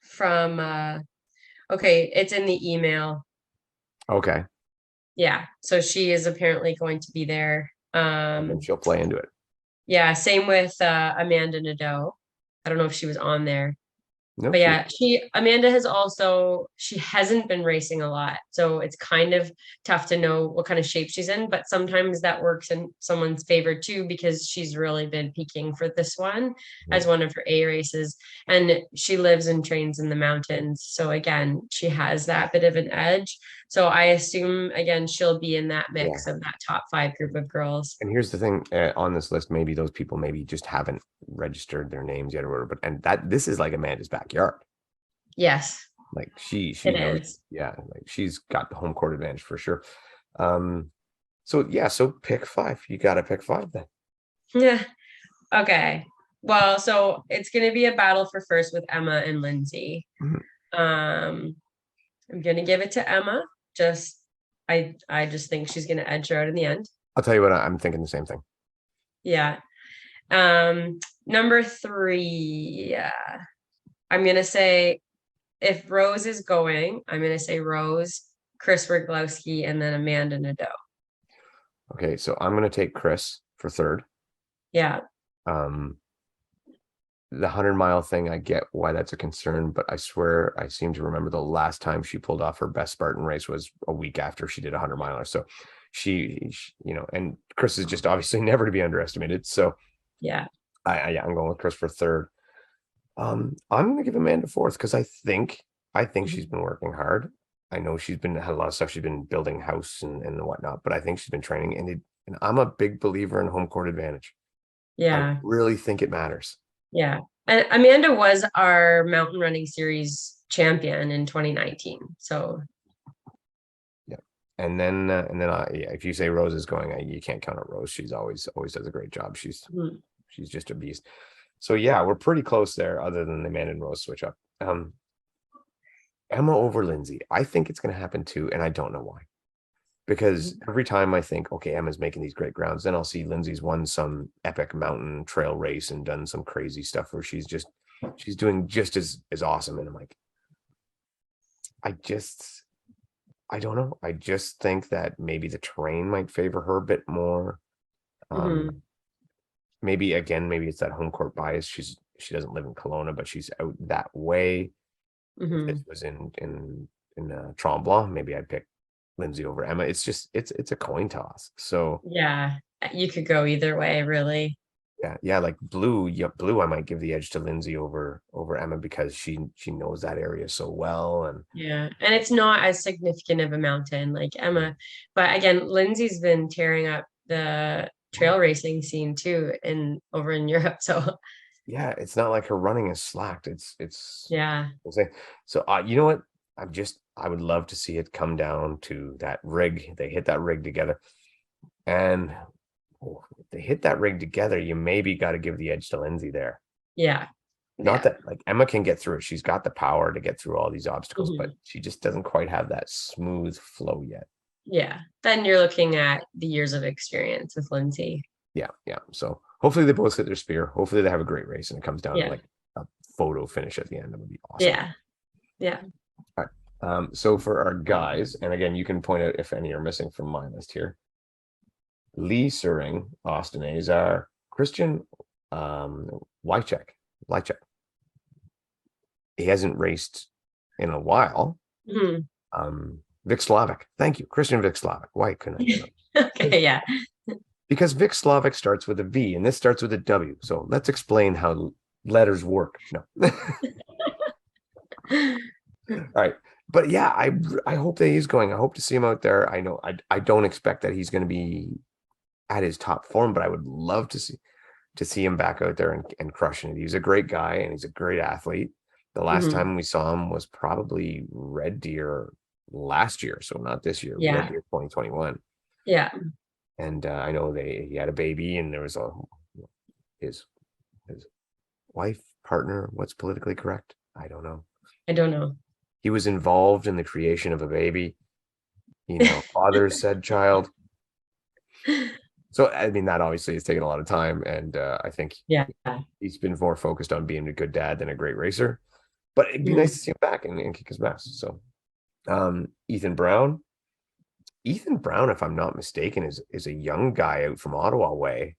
from okay, it's in the email. Okay. Yeah, so she is apparently going to be there. And she'll play into it. Yeah, same with Amanda Nadeau. I don't know if she was on there. No, But yeah, Amanda she hasn't been racing a lot. So it's kind of tough to know what kind of shape she's in, but sometimes that works in someone's favor too, because she's really been peaking for this one as one of her A races. And she lives and trains in the mountains. So again, she has that bit of an edge. So I assume, again, she'll be in that mix of that top five group of girls. And here's the thing, on this list, maybe those people maybe just haven't registered their names yet or whatever, but this is like Amanda's backyard. Yes. Like she it knows, is. yeah, like she's got the home court advantage for sure. So pick five. You got to pick five then. Yeah. Okay. Well, so it's going to be a battle for first with Emma and Lindsay. I'm going to give it to Emma. I just think she's going to edge her out in the end. I'll tell you what, I'm thinking the same thing. Yeah. Number three, I'm going to say, if Rose is going, I'm going to say Rose, Chris Wargowski, and then Amanda Nadeau. Okay, so I'm going to take Chris for third. Yeah. The 100-mile thing, I get why that's a concern, but I swear I seem to remember the last time she pulled off her best Spartan race was a week after she did a 100-miler. So she and Chris is just obviously never to be underestimated. So yeah, I'm going with Chris for third. I'm going to give Amanda fourth because I think she's been working hard. I know had a lot of stuff. She's been building house and whatnot, but I think she's been training, and I'm a big believer in home court advantage. Yeah, I really think it matters. Yeah. And Amanda was our mountain running series champion in 2019. So yeah. And then if you say Rose is going, you can't count out Rose. She's always does a great job. She's just a beast. So yeah, we're pretty close there, other than the Amanda and Rose switch up. Emma over Lindsay. I think it's going to happen too, and I don't know why. Because every time I think, okay, Emma's making these great grounds, then I'll see Lindsay's won some epic mountain trail race and done some crazy stuff where she's doing just as awesome. And I'm like, I don't know. I just think that maybe the terrain might favor her a bit more. Maybe it's that home court bias. She doesn't live in Kelowna, but she's out that way. If this was in Tremblant, maybe I'd pick Lindsay over Emma. It's a coin toss. So yeah, you could go either way, really. Yeah, like blue, I might give the edge to Lindsay over Emma because she knows that area so well. And and it's not as significant of a mountain like Emma, but again, Lindsay's been tearing up the trail racing scene too over in Europe. So Yeah, it's not like her running is slacked. It's Yeah. insane. So you know what? I would love to see it come down to that rig. They hit that rig together. And if they hit that rig together, you maybe got to give the edge to Lindsay there. Yeah. Not Yeah. that like Emma can get through it. She's got the power to get through all these obstacles, but Mhm. she just doesn't quite have that smooth flow yet. Yeah. Then you're looking at the years of experience with Lindsay. Yeah, yeah. So hopefully they both hit their spear. Hopefully they have a great race and it comes down to Yeah. like a photo finish at the end. That would be awesome. Yeah. Yeah. All right. So for our guys, and again, you can point out if any are missing from my list here. Lee Suring, Austin Azar, Christian Wycheck. He hasn't raced in a while. Mhm. Vic Slavic. Thank you. Christian Vic Slavic. Why couldn't I get it? Okay, yeah. Because Vic Slavic starts with a V and this starts with a W. So let's explain how letters work. No. All right. But yeah, I hope that he's going. I hope to see him out there. I know I don't expect that he's going to be at his top form, but I would love to see him back out there and crushing it. He's a great guy and he's a great athlete. The last Mhm. time we saw him was probably Red Deer last year, so not this year. Yeah. Red Deer 2021. Yeah. And I know he had a baby, and there was his wife, partner. What's politically correct? I don't know. I don't know. He was involved in the creation of a baby. Father said child. So I mean, that obviously has taken a lot of time, and I think Yeah. he's been more focused on being a good dad than a great racer. But it'd be Mhm. nice to see him back and kick his ass. So, Ethan Brown. Ethan Brown, if I'm not mistaken, is a young guy out from Ottawa way.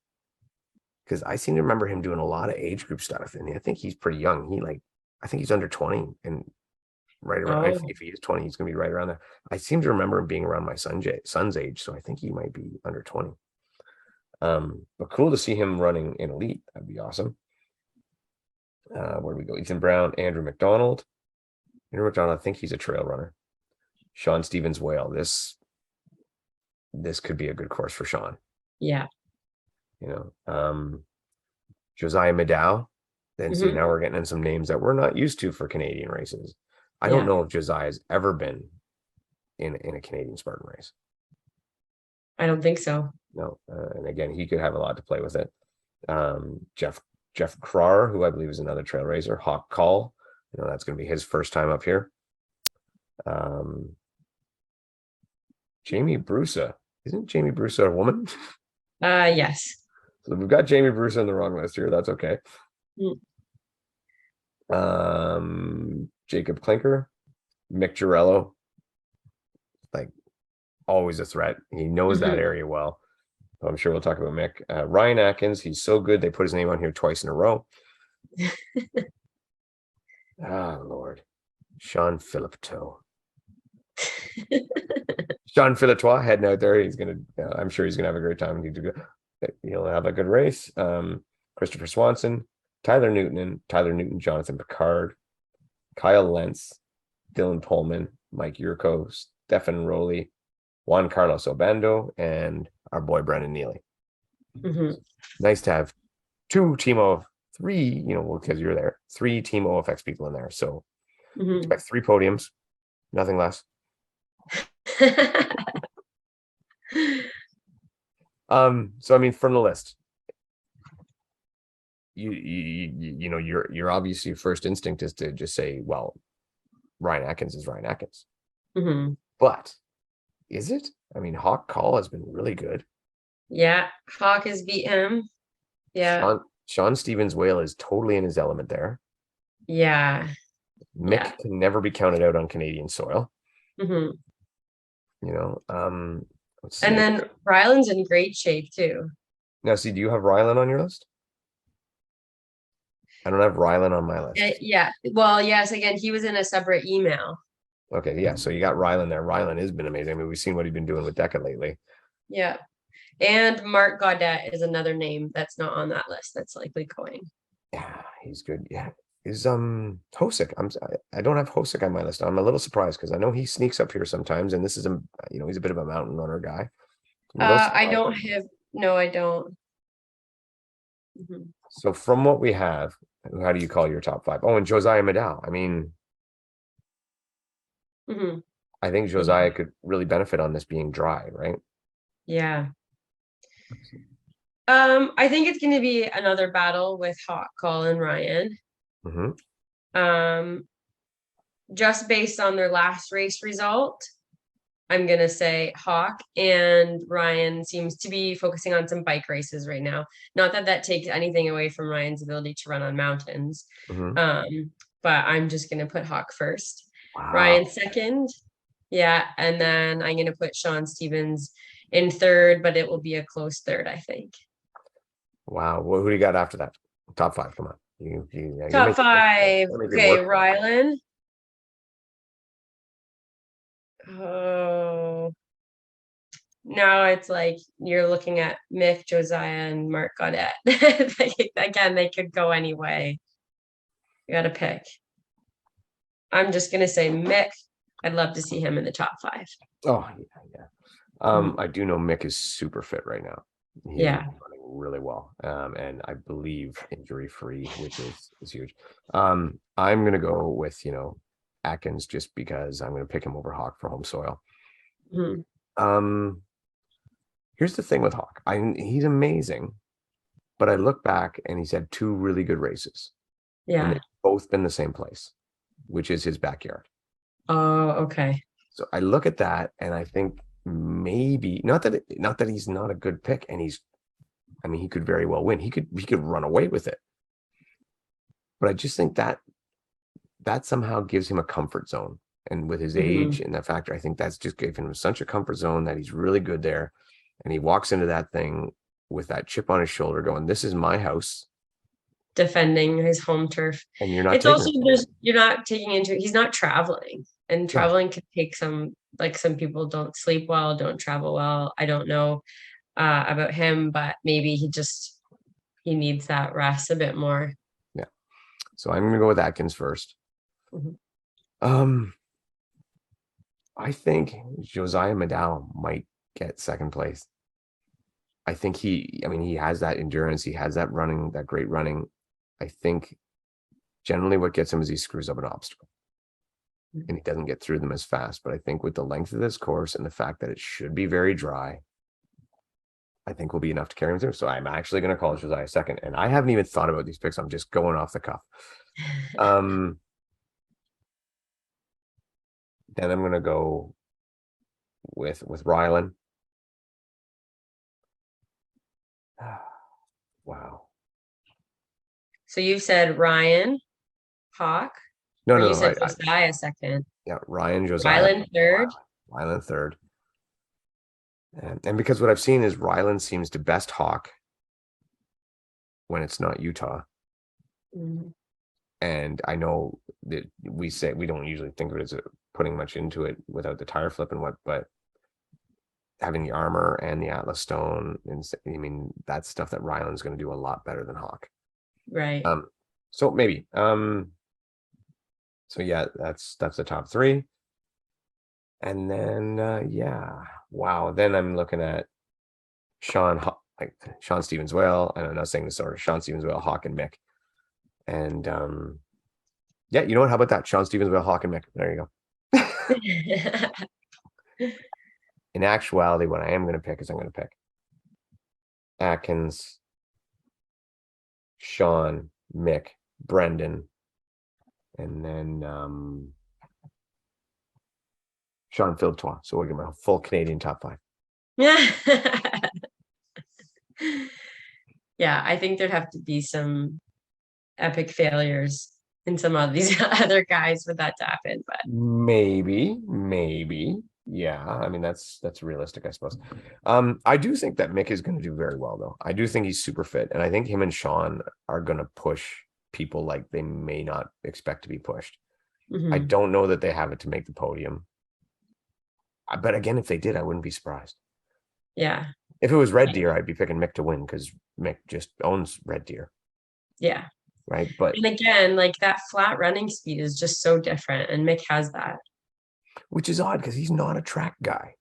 Because I seem to remember him doing a lot of age group stuff, and I think he's pretty young. I think he's under 20, and right around Oh, if he is 20, he's gonna be right around there. I seem to remember him being around my son's age, so I think he might be under 20. But cool to see him running in elite. That'd be awesome. Where do we go? Ethan Brown, Andrew McDonald. Andrew McDonald, I think he's a trail runner. Sean Stevens Whale. This could be a good course for Sean. yeah. Josiah Medow. Then see, Mhm. now we're getting in some names that we're not used to for Canadian races. I don't Yeah. know if Josiah's ever been in a Canadian Spartan race. I don't think so. No, and again, he could have a lot to play with it. Jeff Crar, who I believe is another trail racer. Hawk Call, that's going to be his first time up here. Jamie Brusa. Isn't Jamie Brusa a woman? Yes. So we've got Jamie Brusa on the wrong list here. That's okay. Jacob Klinker, Mick Girello, like always a threat. He knows that area well. I'm sure we'll talk about Mick. Ryan Atkins, he's so good. They put his name on here twice in a row. Lord. Sean Philippetoe. Sean Philitois heading out there. He's gonna. I'm sure he's gonna have a great time. He'll have a good race. Christopher Swanson, Tyler Newton, Jonathan Picard, Kyle Lentz, Dylan Pullman, Mike Yurko, Stefan Rowley, Juan Carlos Obando, and our boy Brendan Neely. Nice to have three, because you're there, 3 Team OFX people in there. So expect 3 podiums, nothing less. So I mean, from the list, your obviously first instinct is to just say, well, Ryan Atkins is Ryan Atkins. But is it? I mean, Hawk Call has been really good. Yeah, Hawk has beat him. Yeah. Sean Stevens Whale is totally in his element there. Yeah. Mick can never be counted out on Canadian soil. And then Ryland's in great shape too. Now, see, do you have Ryland on your list? I don't have Ryland on my list. Yeah. Well, yes, again, he was in a separate email. Okay, yeah. So you got Ryland there. Ryland has been amazing. I mean, we've seen what he's been doing with Deca lately. Yeah. And Mark Gaudet is another name that's not on that list that's likely going. Yeah, he's good. Yeah. Is Hosick. I don't have Hosick on my list. I'm a little surprised because I know he sneaks up here sometimes, and this is he's a bit of a mountain runner guy. I don't have. No, I don't. So from what we have, how do you call your top 5? Oh, and Josiah Medal. I mean, I think Josiah could really benefit on this being dry, right? Yeah. I think it's going to be another battle with Hawk, Colin, Ryan. Just based on their last race result, I'm going to say Hawk, and Ryan seems to be focusing on some bike races right now. Not that that takes anything away from Ryan's ability to run on mountains. But I'm just going to put Hawk first. Wow. Ryan second. Yeah. And then I'm going to put Sean Stevens in third, but it will be a close third, I think. Wow. Well, who do you got after that? Top 5. Come on. Top 5. Okay, Rylan. Oh, now it's like you're looking at Mick, Josiah, and Mark Gaudet. Again, they could go any way. You got to pick. I'm just gonna say Mick. I'd love to see him in the top 5. Oh yeah. I do know Mick is super fit right now. He's running really well, and I believe injury free, which is huge. I'm gonna go with Atkins just because I'm gonna pick him over Hawk for home soil. Here's the thing with Hawk. He's amazing, but I look back and he's had 2 really good races. Yeah, and they've both been the same place, which is his backyard. Oh, okay. So I look at that and I think maybe not that he's not a good pick, and he could very well win. He could run away with it. But I just think that somehow gives him a comfort zone. And with his age and that factor, I think that's just given him such a comfort zone that he's really good there. And he walks into that thing with that chip on his shoulder going, this is my house. Defending his home turf. And you're not you're not taking into, he's not traveling. And traveling could take some people don't sleep well, don't travel well. I don't know about him, but maybe he needs that rest a bit more. Yeah. So I'm gonna go with Atkins first. I think Josiah Medal might get second place. I think he has that endurance, he has that running, that great running. I think generally what gets him is he screws up an obstacle and he doesn't get through them as fast. But I think with the length of this course and the fact that it should be very dry, I think will be enough to carry him through. So I'm actually going to call Josiah second. And I haven't even thought about these picks. I'm just going off the cuff. Then I'm going to go with Rylan. Wow. So you said Ryan, Hawk. No, you said Josiah second. Yeah, Ryan, Josiah. Rylan third. Rylan third. And because what I've seen is Rylan seems to best Hawk when it's not Utah. And I know that we say we don't usually think of it as putting much into it without the tire flip and but having the armor and the Atlas stone, and that's stuff that Rylan's going to do a lot better than Hawk. Right. So maybe. So yeah, that's the top 3. And then wow. Then I'm looking at Sean Stevens Whale, and I'm not saying this order, Sean Stevens Whale, Hawk, and Mick. And yeah, you know what? How about that? Sean Stevens Whale, Hawk, and Mick. There you go. In actuality, what I am going to pick is I'm going to pick Atkins, Sean, Mick, Brendan, and then Sean Philtois. So we'll get my full Canadian top 5. Yeah. Yeah, I think there'd have to be some epic failures in some of these other guys for that to happen. But maybe. Yeah, that's realistic, I suppose. I do think that Mick is going to do very well, though. I do think he's super fit, and I think him and Sean are going to push people like they may not expect to be pushed. I don't know that they have it to make the podium, but again, if they did, I wouldn't be surprised. Yeah. If it was Red Deer, I'd be picking Mick to win because Mick just owns Red Deer. Yeah. Right. But and again, that flat running speed is just so different, and Mick has that. Which is odd because he's not a track guy.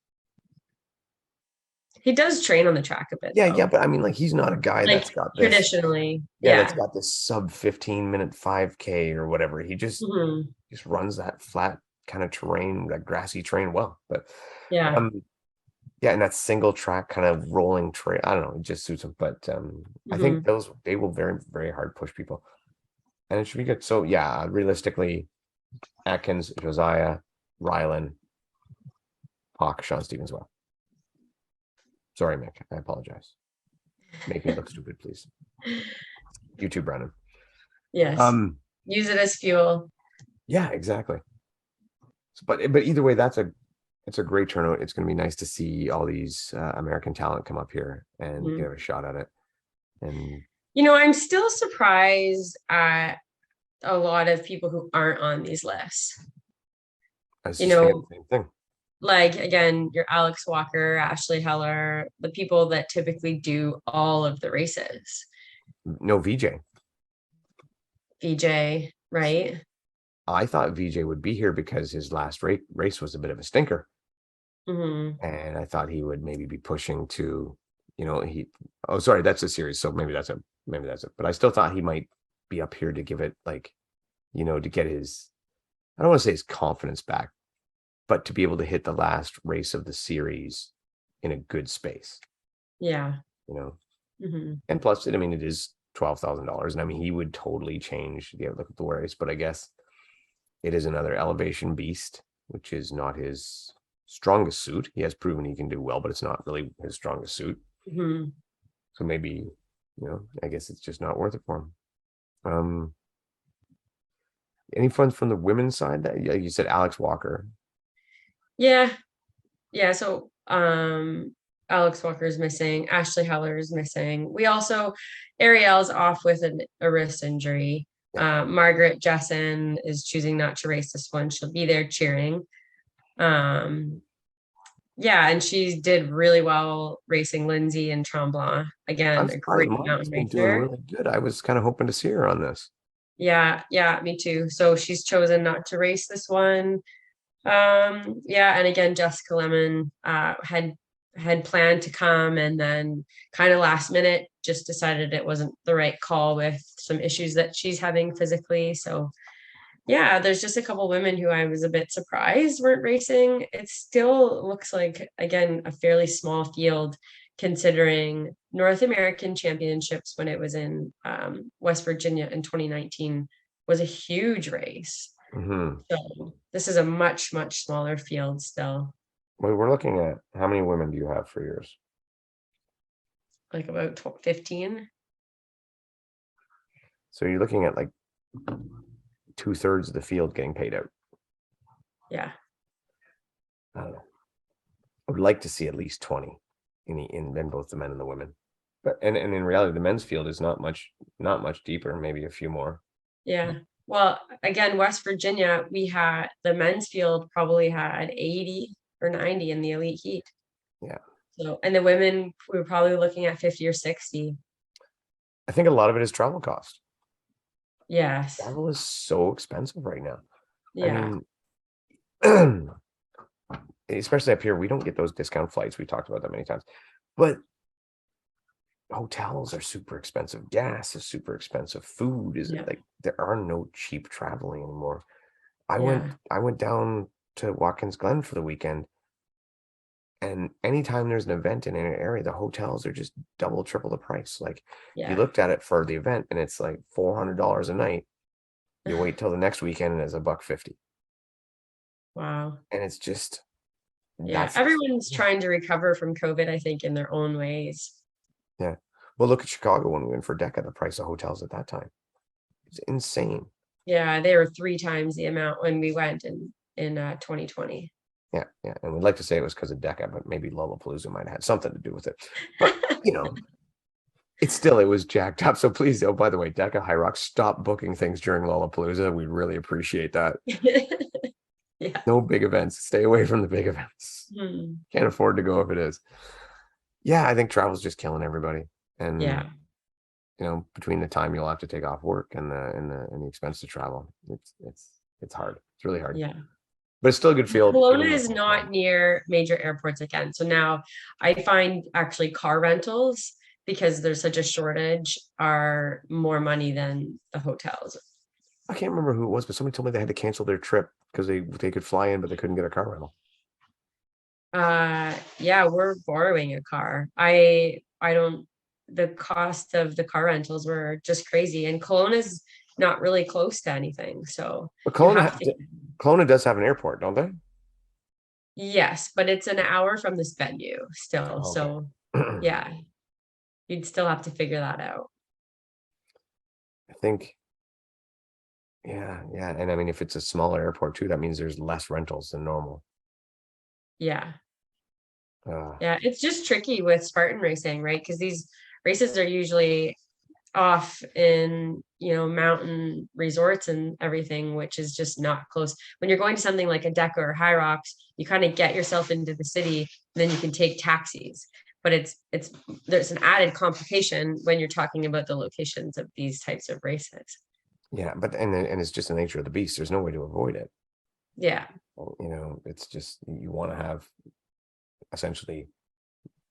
He does train on the track a bit, Yeah, though. but I mean, like, he's not a guy Like that's got this. traditionally, Yeah, that's yeah. got this sub 15-minute 5K or whatever. He Hmm. just runs that flat kind of terrain, that grassy terrain well. But Yeah. yeah, and that single track kind of rolling trail, I don't know, it just suits him. But I think Hmm. they will very, very hard push people. And it should be good. So yeah, realistically, Atkins, Josiah, Rylan, Hawk, Sean Stevens well. Sorry, Mick. I apologize. Make me look stupid, please. You too, Brennan. Yes. Use it as fuel. Yeah, exactly. But either way, it's a great turnout. It's going to be nice to see all these American talent come up here and give a shot at it. And I'm still surprised at a lot of people who aren't on these lists. I was just thinking the same thing. Like again, your Alex Walker, Ashley Heller, the people that typically do all of the races. No, VJ. VJ, right? I thought VJ would be here because his last race was a bit of a stinker. And I thought he would maybe be pushing to, sorry, that's a series. So maybe that's it. But I still thought he might be up here to give it to get his, I don't want to say his confidence back, but to be able to hit the last race of the series in a good space. Yeah. And plus, I mean, it is $12,000. And I mean, he would totally change the outlook of the race, but I guess it is another elevation beast, which is not his strongest suit. He has proven he can do well, but it's not really his strongest suit. So maybe, I guess it's just not worth it for him. Any fun from the women's side? That you said Alex Walker. Yeah. So Alex Walker is missing. Ashley Heller is missing. We also Ariel's off with a wrist injury. Margaret Jessen is choosing not to race this one. She'll be there cheering. And she did really well racing Lindsay and Tremblant. Again, a great mountain been doing racer. really good. I was kind of hoping to see her on this. Yeah, me too. So she's chosen not to race this one. And again, Jessica Lemon had planned to come and then kind of last minute just decided it wasn't the right call with some issues that she's having physically. So yeah, there's just a couple women who I was a bit surprised weren't racing. It still looks like, again, a fairly small field considering North American Championships when it was in West Virginia in 2019 was a huge race. So this is a much, much smaller field still. Well, we're looking at how many women do you have for yours? Like about 15. So you're looking at like 2/3 of the field getting paid out. Yeah. I don't know. I would like to see at least 20 in both the men and the women. But and in reality, the men's field is not much deeper, maybe a few more. Yeah. Well, again, West Virginia, we had the men's field probably had 80 or 90 in the elite heat. Yeah. So, and the women, we were probably looking at 50 or 60. I think a lot of it is travel cost. Yes. Travel is so expensive right now. Yeah. I mean, especially up here, we don't get those discount flights. We talked about that many times, but hotels are super expensive. Gas is super expensive. Food is like, there are no cheap traveling anymore. I went down to Watkins Glen for the weekend, and anytime there's an event in an area, the hotels are just double, triple the price. Like you looked at it for the event and it's like $400 a night. You wait till the next weekend and it's $150. Wow. And it's just, everyone's trying to recover from COVID, I think, in their own ways. Yeah. Well, look at Chicago when we went for DECA, the price of hotels at that time. It's insane. Yeah, they were 3 times the amount when we went in 2020. Yeah. And we'd like to say it was because of DECA, but maybe Lollapalooza might have had something to do with it. But, it was jacked up. So please, by the way, DECA, High Rock, stop booking things during Lollapalooza. We'd really appreciate that. Yeah. No big events. Stay away from the big events. Can't afford to go if it is. Yeah, I think travel's just killing everybody. And between the time you'll have to take off work and the expense to travel, it's hard. It's really hard. Yeah. but it's still a good field. Kelowna is not near major airports again. So now I find actually car rentals, because there's such a shortage, are more money than the hotels. I can't remember who it was, but somebody told me they had to cancel their trip because they could fly in, but they couldn't get a car rental. Yeah, we're borrowing a car. I don't, the cost of the car rentals were just crazy, and Kelowna's not really close to anything. So But you have to, Kelowna does have an airport, don't they? yes, but it's an hour from this venue still. Okay. So yeah, you'd still have to figure that out. I think, yeah. And I mean, if it's a smaller airport too, that means there's less rentals than normal. Yeah. Uh, Yeah, it's just tricky with Spartan racing, right? Because these races are usually off in, mountain resorts and everything, which is just not close. When you're going to something like a Deca or High Rocks, you kind of get yourself into the city, and then you can take taxis. But there's an added complication when you're talking about the locations of these types of races. yeah, but and it's just the nature of the beast. There's no way to avoid it. Yeah. It's just you want to have essentially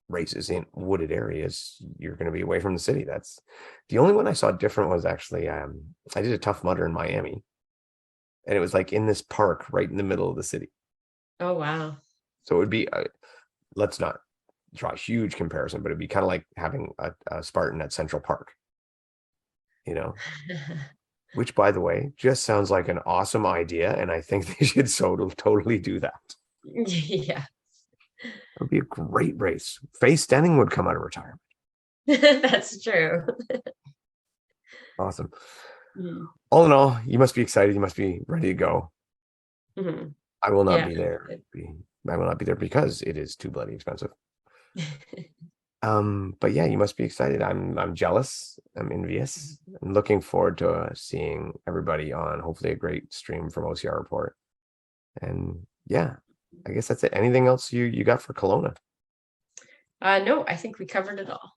races in wooded areas. You're going to be away from the city. That's the only one I saw different was actually I did a Tough Mudder in Miami, and it was like in this park right in the middle of the city. Oh wow. So it would be let's not draw a huge comparison, but it'd be kind of like having a Spartan at Central Park, which by the way just sounds like an awesome idea, and I think they should totally do that. Yeah. It would be a great race. Faye Stenning would come out of retirement. That's true. Awesome. Mm-hmm. All in all, you must be excited. You must be ready to go. Mm-hmm. I will not be there. I will not be there because it is too bloody expensive. But yeah, you must be excited. I'm jealous. I'm envious. I'm looking forward to seeing everybody on hopefully a great stream from OCR Report. And yeah, I guess that's it. Anything else you got for Kelowna? No, I think we covered it all.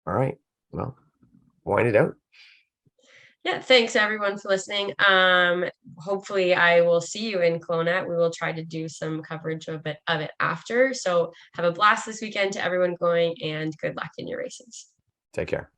All right. Well, wind it out. Yeah, thanks everyone for listening. Hopefully I will see you in Kelowna. We will try to do some coverage of it after. So have a blast this weekend to everyone going, and good luck in your races. Take care.